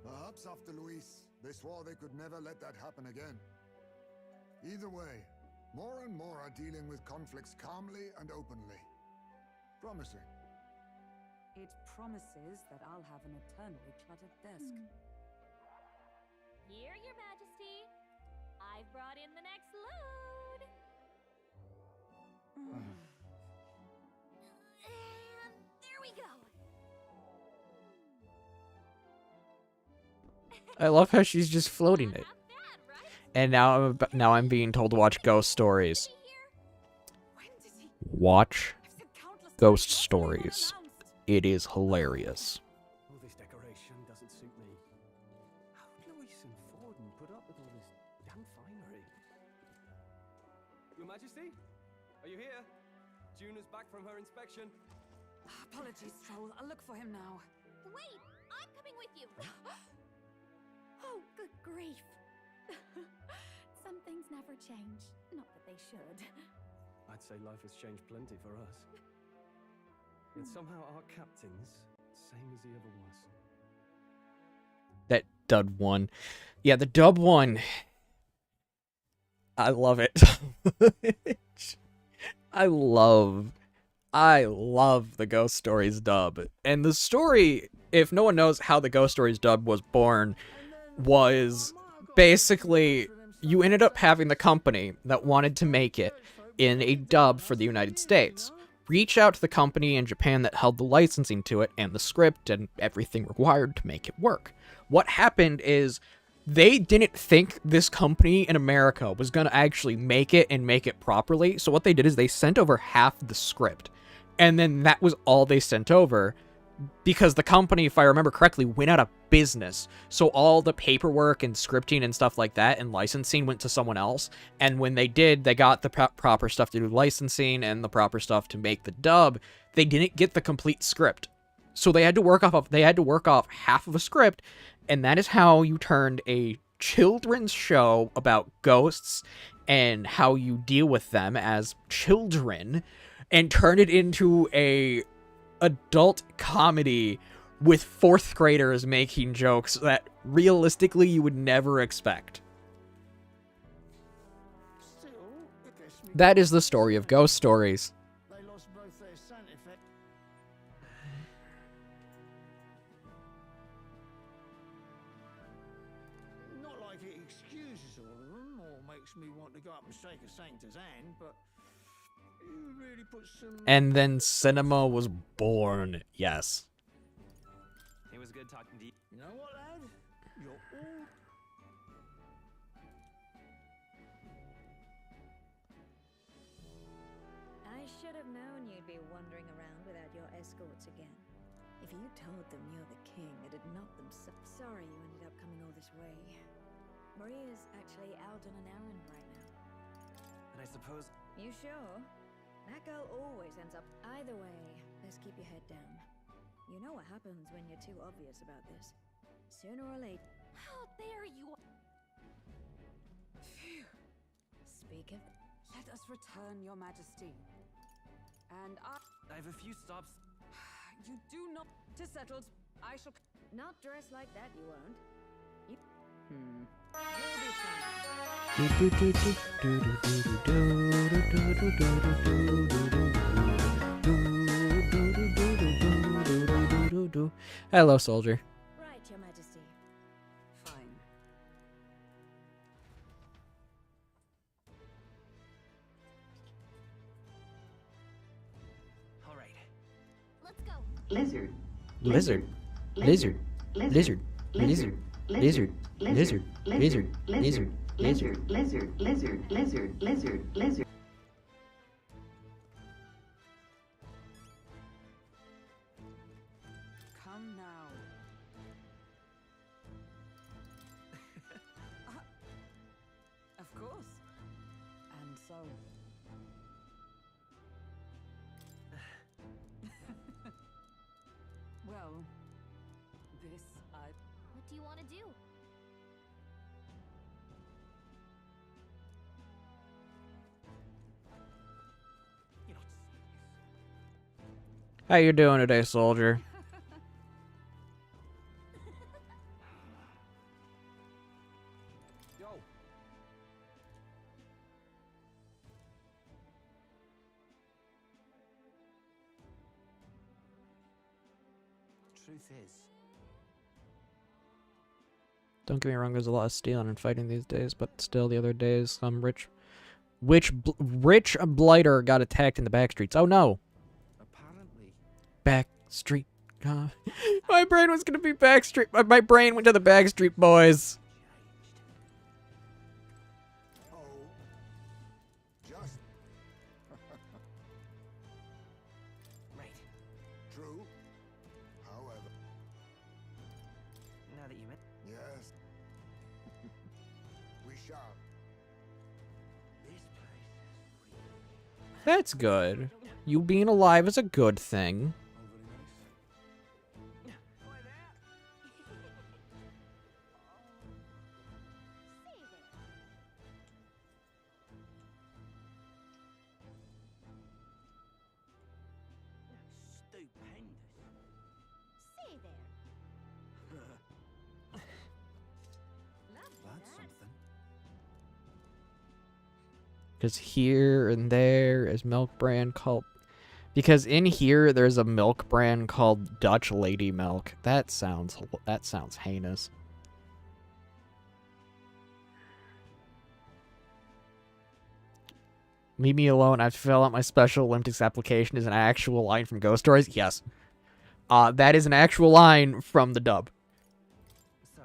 Perhaps after Luis, they swore they could never let that happen again. Either way, more and more are dealing with conflicts calmly and openly. Promising. It promises that I'll have an eternally cluttered desk. Here, Your Majesty. I've brought in the next load. And there we go. I love how she's just floating it. And now I'm being told to watch Ghost Stories. Watch Ghost Stories. It is hilarious. All this decoration doesn't suit me. How would Luis and Forden put up with all this damn finery? Your Majesty? Are you here? Juna's back from her inspection. Apologies, Troll. I'll look for him now. Wait! I'm coming with you! Oh, good grief. Some things never change. Not that they should. I'd say life has changed plenty for us. Yet somehow our captain's same as he ever was. That dud one. Yeah, the dub one. I love it. I love the Ghost Stories dub. And the story, if no one knows how the Ghost Stories dub was born, was basically you ended up having the company that wanted to make it in a dub for the United States reach out to the company in Japan that held the licensing to it and the script and everything required to make it work. What happened is they didn't think this company in America was going to actually make it and make it properly. So what they did is they sent over half the script. And then that was all they sent over because the company, if I remember correctly, went out of business. So all the paperwork and scripting and stuff like that and licensing went to someone else. And when they did, they got the proper stuff to do licensing and the proper stuff to make the dub. They didn't get the complete script. So they had to work off half of a script, and that is how you turned a children's show about ghosts and how you deal with them as children and turn it into a adult comedy with fourth graders making jokes that realistically you would never expect. That is the story of Ghost Stories. They lost both their Santa Fe. Not like it excuses all of them or makes me want to go up and shake a Sanctor's hand, but you really put some... And then cinema was born, yes. It was good talking to you. You know what, lad? You're all... I should have known you'd be wandering around without your escorts again. If you told them you're the king, it'd knock them so... Sorry you ended up coming all this way. Maria's actually out on an errand right now. And I suppose... You sure? That girl always ends up... Either way, best keep your head down. You know what happens when you're too obvious about this. Sooner or later... How dare you! Phew. Speak of... Let us return, Your Majesty. And I have a few stops. You do not... To settled. I shall... Not dressed like that, you won't. You... Hello, soldier. Right, Your Majesty. Fine. All right. Let's go. Lizard. Lizard. Lizard. Lizard. Lizard. Lizard. Lizard. Lizard. Lizard. Lizard. Lizard. Lizard. Lizard. Lizard. Lizard. Come now. Of course. And so... Well, this What do you want to do? You're not serious. How you doing today, soldier? Yo. Truth is, Don't get me wrong, there's a lot of stealing and fighting these days, but still the other days, some rich blighter got attacked in the back streets. Oh no! apparently, Back street. My brain was gonna be Backstreet. My brain went to the Backstreet Boys. Oh, just right. true. However, Now that you met, yes, we shall. this place is real. That's good. You being alive is a good thing. Because here and there is milk brand called... Because in here, there's a milk brand called Dutch Lady Milk. That sounds heinous. Leave me alone. I have to fill out my Special Olympics application is an actual line from Ghost Stories. Yes. That is an actual line from the dub. So,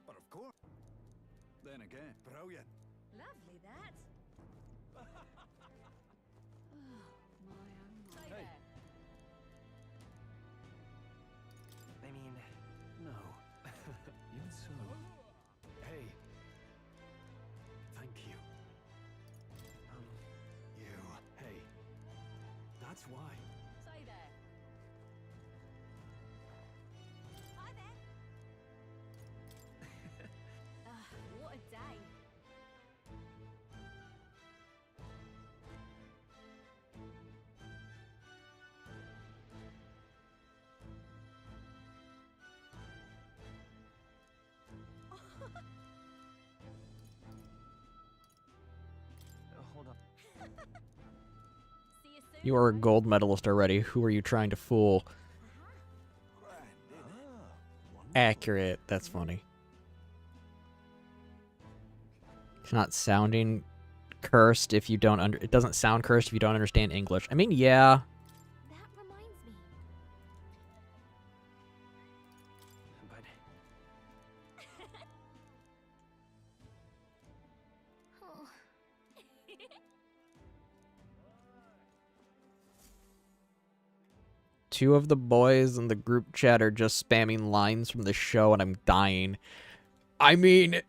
But of course. Then again, brilliant. Lovely, that. hey. I mean, no. Even so. Hey. Thank you. You. Hey. That's why. Say there. Hi there. What a day. Hold up. See you soon. You are a gold medalist already. Who are you trying to fool? Accurate. That's funny. It's not sounding cursed if you don't it doesn't sound cursed if you don't understand English. I mean, yeah. That reminds me. But Oh. Two of the boys in the group chat are just spamming lines from the show and I'm dying. I mean,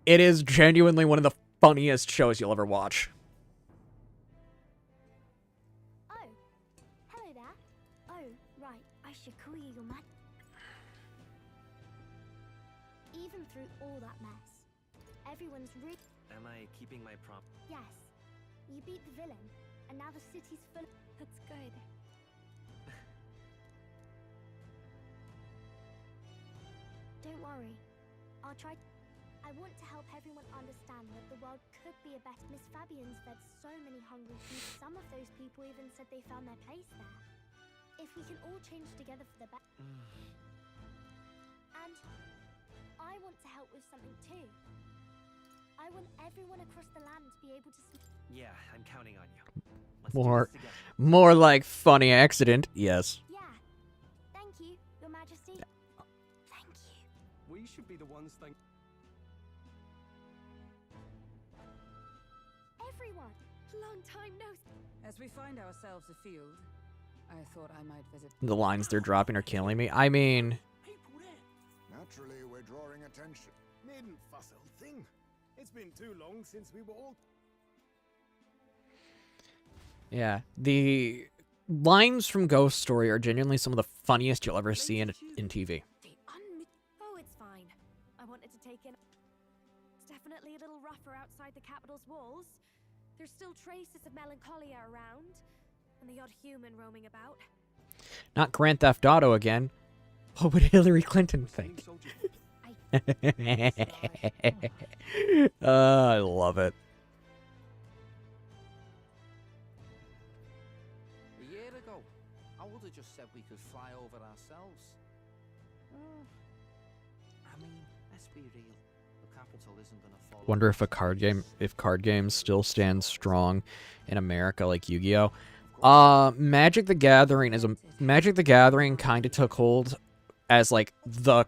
it is genuinely one of the funniest shows you'll ever watch. Oh, hello there. Oh, right, I should call you your man. Even through all that mess, everyone's am I keeping my prom? Yes, you beat the villain, and now the city's full. That's good. Don't worry, I'll try. I want to help everyone understand that the world could be a better. Miss Fabian's fed so many hungry people. Some of those people even said they found their place there. If we can all change together for the best. And I want to help with something too. I want everyone across the land to be able to Yeah, I'm counting on you. Let's More, do this together. more like funny accident. Yes. Yeah. Thank you, Your Majesty. Thank you. We should be the ones thank. Everyone, long time no. As we find ourselves afield, I thought I might visit. The lines they're dropping are killing me. I mean, People there. Naturally, we're drawing attention. Needn't fuss, old thing. It's been too long since we were all. yeah. The lines from Ghost Story are genuinely some of the funniest you'll ever see in TV. Oh, it's fine. I wanted to take in. It's definitely a little rougher outside the capital's walls. There's still traces of melancholia around, and the odd human roaming about. Not Grand Theft Auto again. What would Hillary Clinton think? I love it. A year ago, I would have just said we could fly over ourselves. I mean, let's be real. The capital isn't going to fall. Wonder if card games still stand strong in America like Yu-Gi-Oh. Magic the Gathering kind of took hold as like the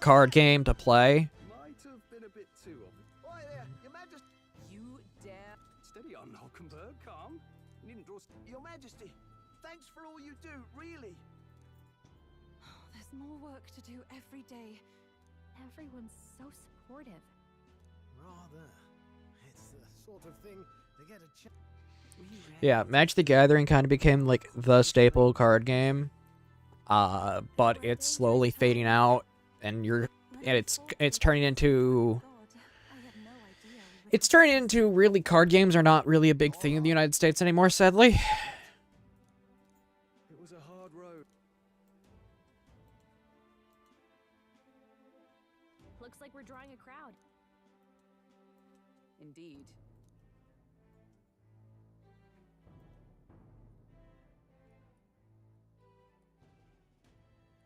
card game to play. Might have been a bit too obvious. Oi there, Your Majesty. You dare? Steady on, Hulkenberg. Calm. Needn't draw. Your Majesty, thanks for all you do, really. There's more work to do every day. Everyone's so supportive. Rather. It's the sort of thing to get a chance. Yeah, Magic the Gathering kind of became like the staple card game. But it's slowly fading out, and it's turning into really card games are not really a big thing in the United States anymore, sadly. It was a hard road.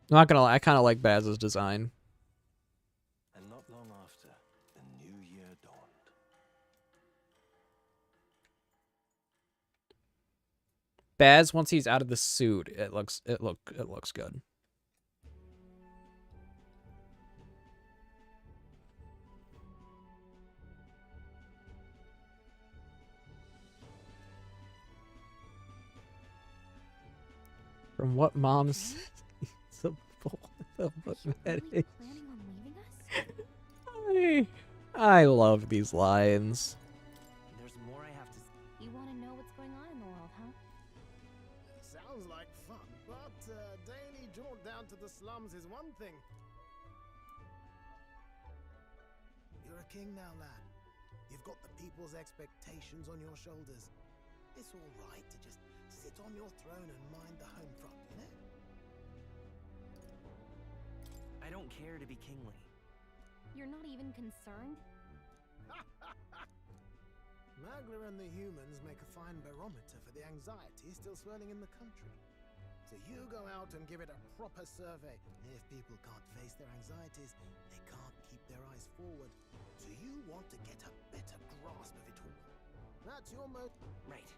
Not gonna lie, I kind of like Baz's design. And not long after, the new year dawned. Baz, once he's out of the suit, it looks good. From what mom's I love these lines. There's more I have to. You want to know what's going on in the world, huh? Sounds like fun, but daily jaunt down to the slums is one thing. You're a king now, lad. You've got the people's expectations on your shoulders. It's all right to just sit on your throne and mind the home front, you know? I don't care to be kingly. You're not even concerned? Magler and the humans make a fine barometer for the anxiety still swirling in the country. So you go out and give it a proper survey. If people can't face their anxieties, they can't keep their eyes forward. So you want to get a better grasp of it all. That's your Right.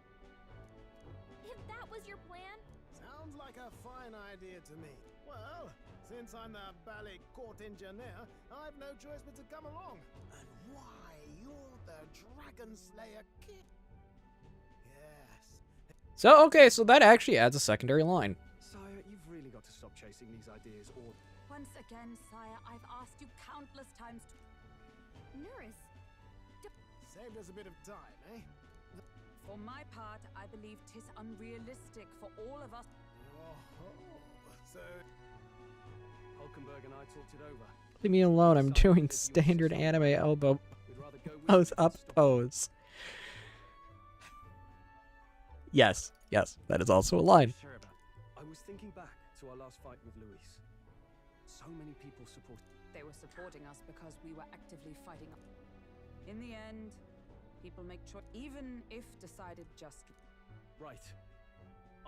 If that was your plan? Sounds like a fine idea to me. Well, since I'm the ballet court engineer, I've no choice but to come along. And why, you're the Dragon Slayer kid. Yes. So, okay, so that actually adds a secondary line. Sire, you've really got to stop chasing these ideas, or... Once again, sire, I've asked you countless times to... Nurse. Saved us a bit of time, eh? For my part, I believe 'tis unrealistic for all of us. Oh, so... Hulkenberg and I talked it over. Leave me alone, I'm doing standard anime elbow pose up pose. Yes, that is also a line. I was thinking back to our last fight with Luis. So many people support. They were supporting us because we were actively fighting. In the end, people make choice, even if decided just... Right.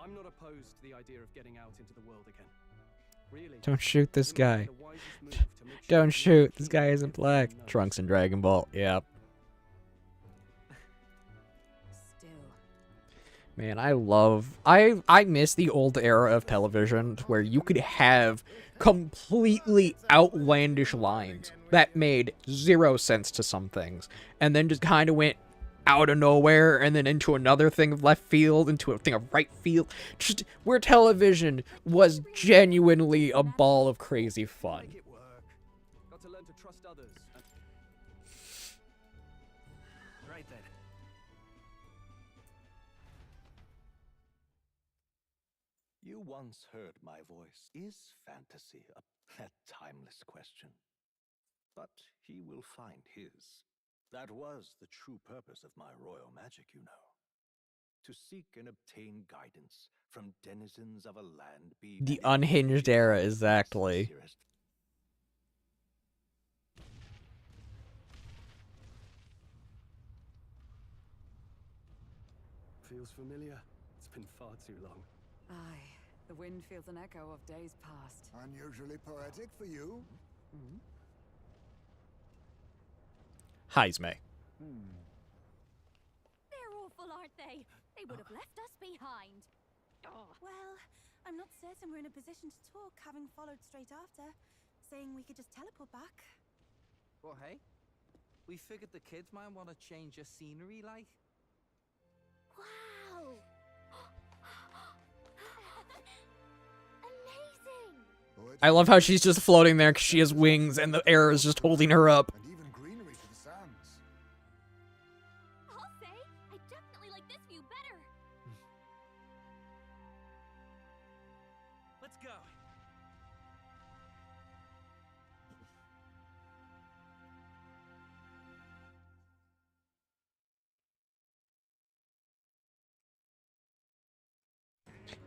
I'm not opposed to the idea of getting out into the world again. Really. Don't shoot this guy. Don't shoot. This guy isn't black. Trunks and Dragon Ball. Yep. Man, I miss the old era of television where you could have completely outlandish lines that made zero sense to some things, and then just kind of went out of nowhere and then into another thing of left field, into a thing of right field, just where television was genuinely a ball of crazy fun. Got to learn to trust others. Right then. You once heard my voice. Is fantasy a timeless question? But he will find his. That was the true purpose of my royal magic, you know. To seek and obtain guidance from denizens of a land beyond The unhinged era, exactly. Feels familiar. It's been far too long. Aye, the wind feels an echo of days past. Unusually poetic for you. Heisme. They're awful, aren't they? They would have left us behind. Well, I'm not certain we're in a position to talk, having followed straight after, saying we could just teleport back. Well, hey, we figured the kids might want to change your scenery, like. Wow! Amazing! I love how she's just floating there because she has wings and the air is just holding her up. And even greenery to the sands. I'll say, I definitely like this view better. Let's go.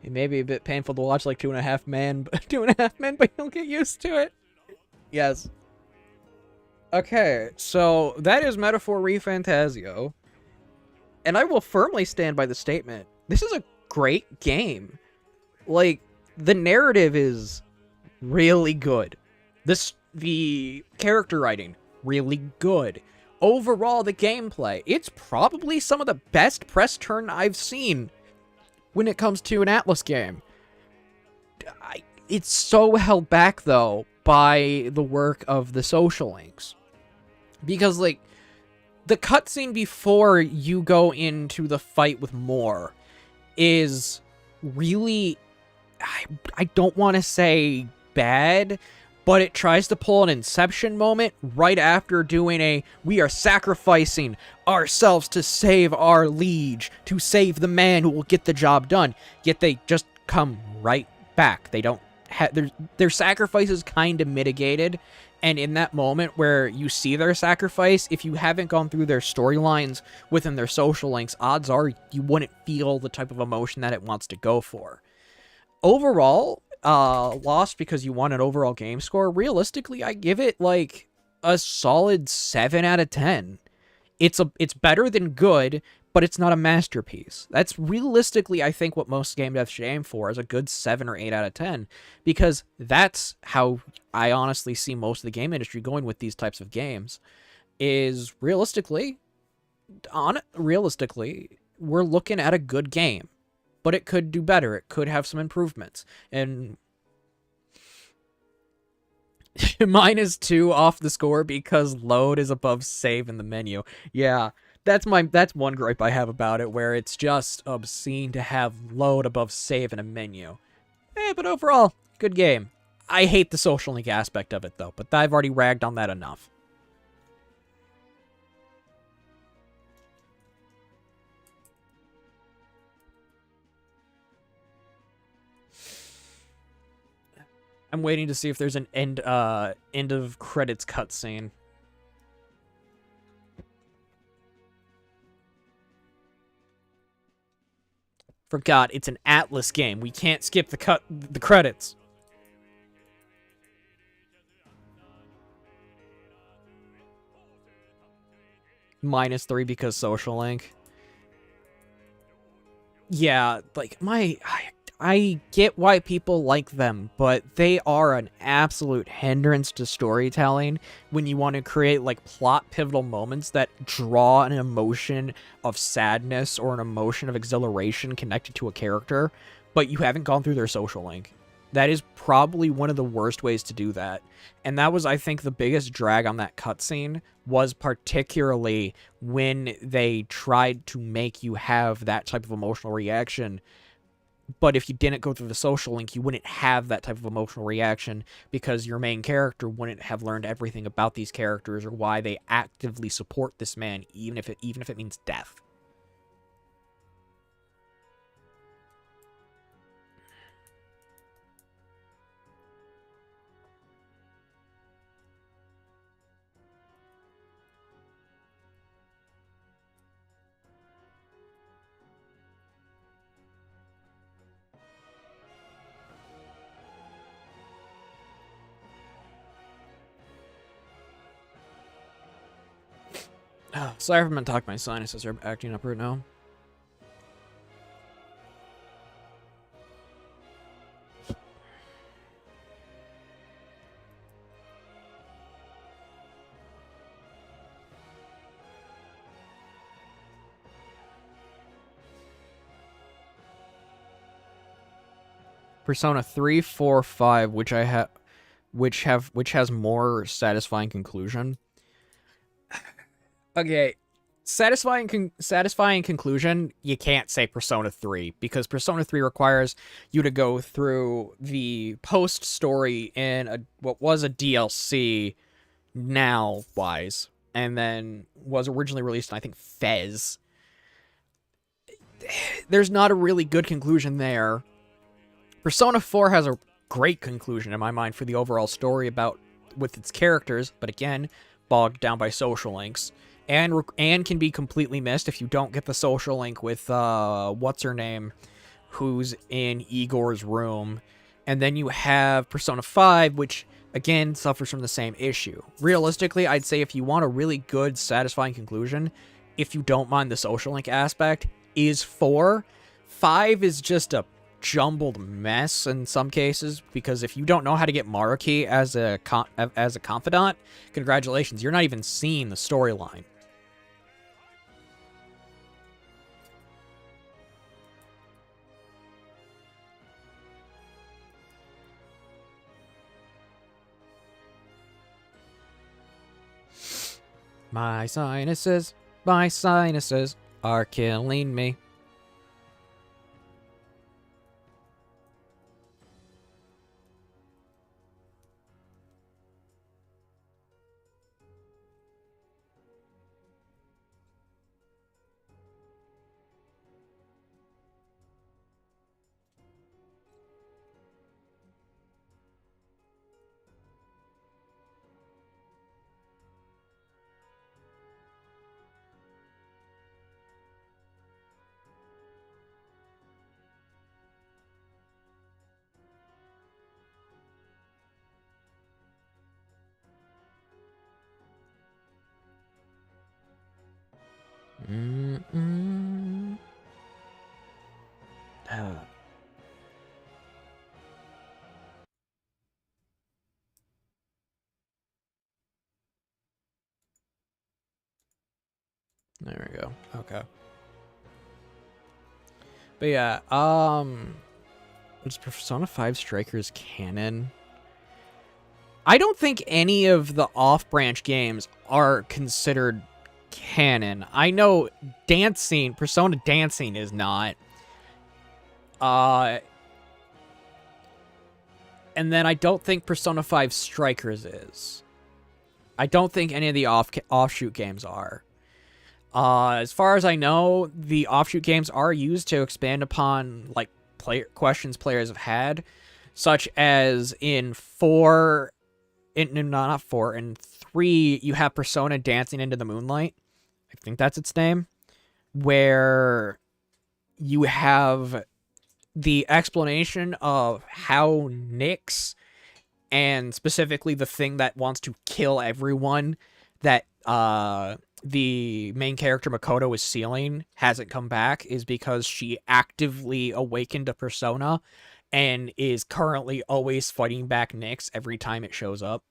It may be a bit painful to watch like 2.5 Men, but 2.5 Men, but you'll get used to it. Yes. Okay, so that is Metaphor ReFantasio. And I will firmly stand by the statement. This is a great game. Like, the narrative is really good. The character writing, really good. Overall, the gameplay, it's probably some of the best press turn I've seen when it comes to an Atlas game. It's so held back, though, by the work of the social links. Because, like, the cutscene before you go into the fight with Moore is really, I don't want to say bad, but it tries to pull an Inception moment right after doing we are sacrificing ourselves to save our liege, to save the man who will get the job done. Yet they just come right back. They don't have, their sacrifice is kind of mitigated. And in that moment where you see their sacrifice, if you haven't gone through their storylines within their social links, odds are you wouldn't feel the type of emotion that it wants to go for. Overall, lost because you want an overall game score. Realistically, I give it like a solid 7 out of 10. It's better than good, but it's not a masterpiece. That's realistically, I think, what most game devs should aim for, is a good 7 or 8 out of 10, because that's how I honestly see most of the game industry going with these types of games, is realistically, we're looking at a good game, but it could do better. It could have some improvements. And -2 off the score because load is above save in the menu. Yeah. That's one gripe I have about it, where it's just obscene to have load above save in a menu. But overall, good game. I hate the social link aspect of it, though, but I've already ragged on that enough. I'm waiting to see if there's an end of credits cutscene. Forgot, it's an Atlas game. We can't skip the credits. -3 because social link. Yeah, like, I get why people like them, but they are an absolute hindrance to storytelling when you want to create, like, plot pivotal moments that draw an emotion of sadness or an emotion of exhilaration connected to a character, but you haven't gone through their social link. That is probably one of the worst ways to do that. And that was, I think, the biggest drag on that cutscene, was particularly when they tried to make you have that type of emotional reaction. But if you didn't go through the social link, you wouldn't have that type of emotional reaction, because your main character wouldn't have learned everything about these characters or why they actively support this man, even if it means death. Sorry if I'm gonna talk, my sinuses are acting up right now. Persona 3, 4, 5, which has more satisfying conclusion. Okay, satisfying conclusion, you can't say Persona 3, because Persona 3 requires you to go through the post-story in what was a DLC now-wise, and then was originally released in, I think, Fez. There's not a really good conclusion there. Persona 4 has a great conclusion in my mind for the overall story with its characters, but again, bogged down by social links. And can be completely missed if you don't get the social link with, what's-her-name, who's in Igor's room. And then you have Persona 5, which, again, suffers from the same issue. Realistically, I'd say if you want a really good, satisfying conclusion, if you don't mind the social link aspect, is 4. 5 is just a jumbled mess in some cases, because if you don't know how to get Maruki as a confidant, congratulations, you're not even seeing the storyline. My sinuses are killing me. There we go. Okay. But yeah, is Persona 5 Strikers canon? I don't think any of the off-branch games are considered canon. I know Persona Dancing is not. And then I don't think Persona 5 Strikers is. I don't think any of the offshoot games are. As far as I know, the offshoot games are used to expand upon like questions players have had, such as in 4, not 4, in 3, you have Persona Dancing into the Moonlight. I think that's its name, where you have the explanation of how Nyx, and specifically the thing that wants to kill everyone that the main character Makoto is sealing hasn't come back, is because she actively awakened a persona and is currently always fighting back Nyx every time it shows up.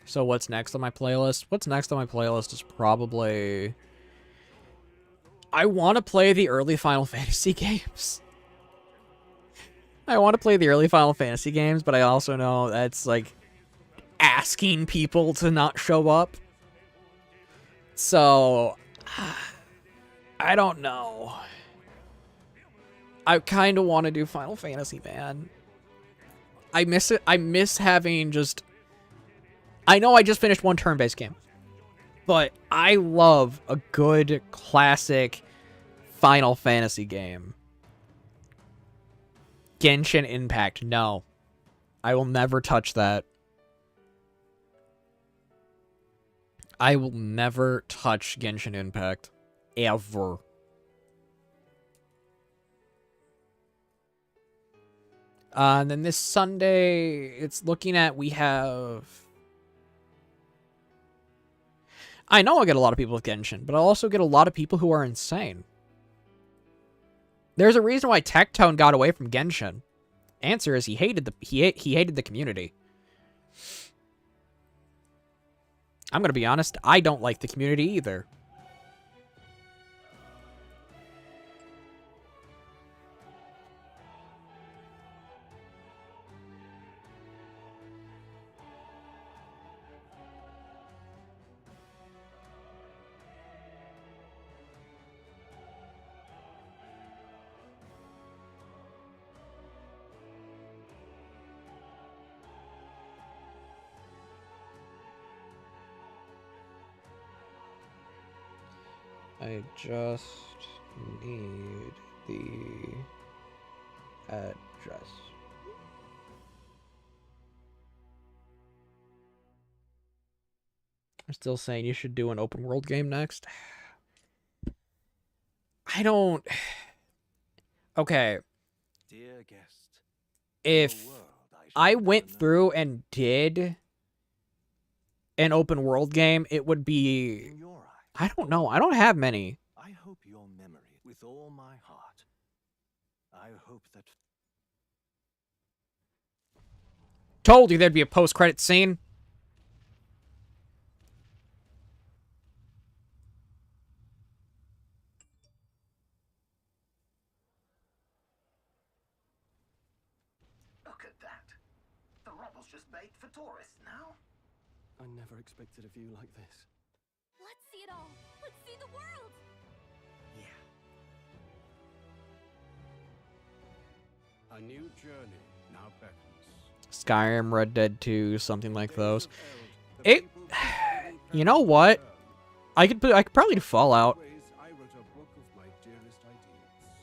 So what's next on my playlist? What's next on my playlist is probably... I want to play the early Final Fantasy games. I want to play the early Final Fantasy games, but I also know that's, like, asking people to not show up. So, I don't know. I kind of want to do Final Fantasy, man. I miss it. I miss having just... I know I just finished one turn-based game, but I love a good, classic Final Fantasy game. Genshin Impact, no. I will never touch that. I will never touch Genshin Impact. Ever. And then this Sunday, it's looking at, we have... I know I'll get a lot of people with Genshin, but I'll also get a lot of people who are insane. There's a reason why Tectone got away from Genshin. Answer is he hated the community. I'm gonna be honest, I don't like the community either. I just need the address. I'm still saying you should do an open world game next. I don't... Okay. Dear guest, If I went through and did an open world game, it would be... I don't know. I don't have many. I hope your memory with all my heart. I hope that... Told you there'd be a post-credit scene. Look at that. The rubble's just bait for tourists now. I never expected a view like this. Let's see it all. Let's see the world. A new journey now beckons. Skyrim, Red Dead 2, something like those. It... You know what? I could probably do Fallout. I wrote a book of my dearest ideas.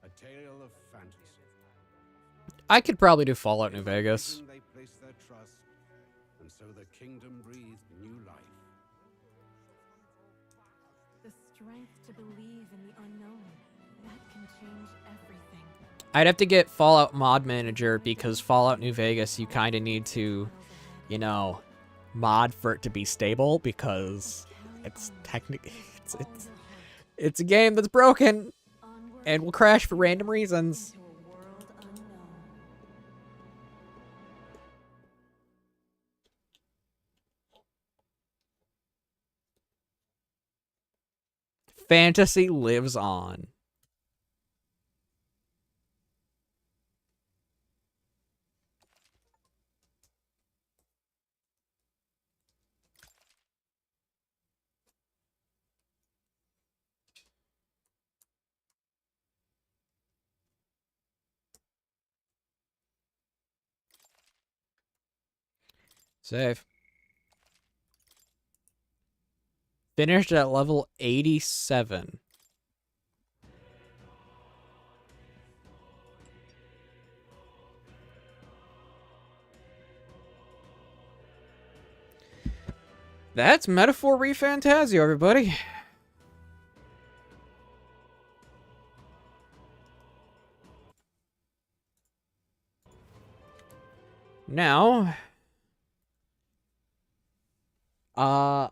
A tale of fantasy. I could probably do Fallout New Vegas. They placed their trust, and so the kingdom breathed new life. The strength to believe in the unknown. That can change everything. I'd have to get Fallout Mod Manager because Fallout New Vegas, you kind of need to, you know, mod for it to be stable because it's technically it's a game that's broken and will crash for random reasons. Fantasy lives on. Save. Finished at level 87. That's Metaphor ReFantasio, everybody. Now,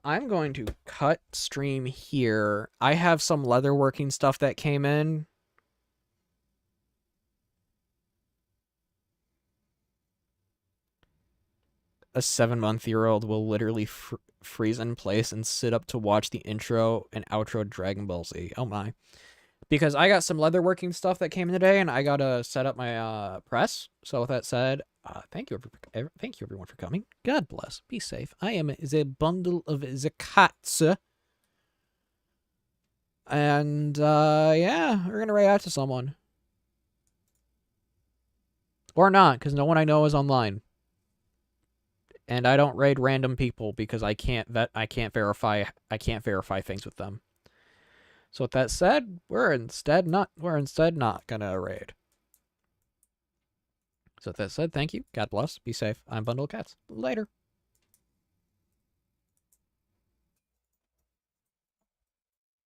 I'm going to cut stream here. I have some leatherworking stuff that came in. A 7-month-year-old will literally freeze in place and sit up to watch the intro and outro Dragon Ball Z. Oh my. Because I got some leatherworking stuff that came in today, and I gotta set up my press. So with that said, thank you everyone for coming. God bless. Be safe. I am the bundle of the cats. And yeah, we're gonna raid out to someone. Or not, because no one I know is online. And I don't raid random people because I can't verify things with them. So with that said, we're instead not gonna raid. So with that said, thank you. God bless. Be safe. I'm BundleOfCats. Later.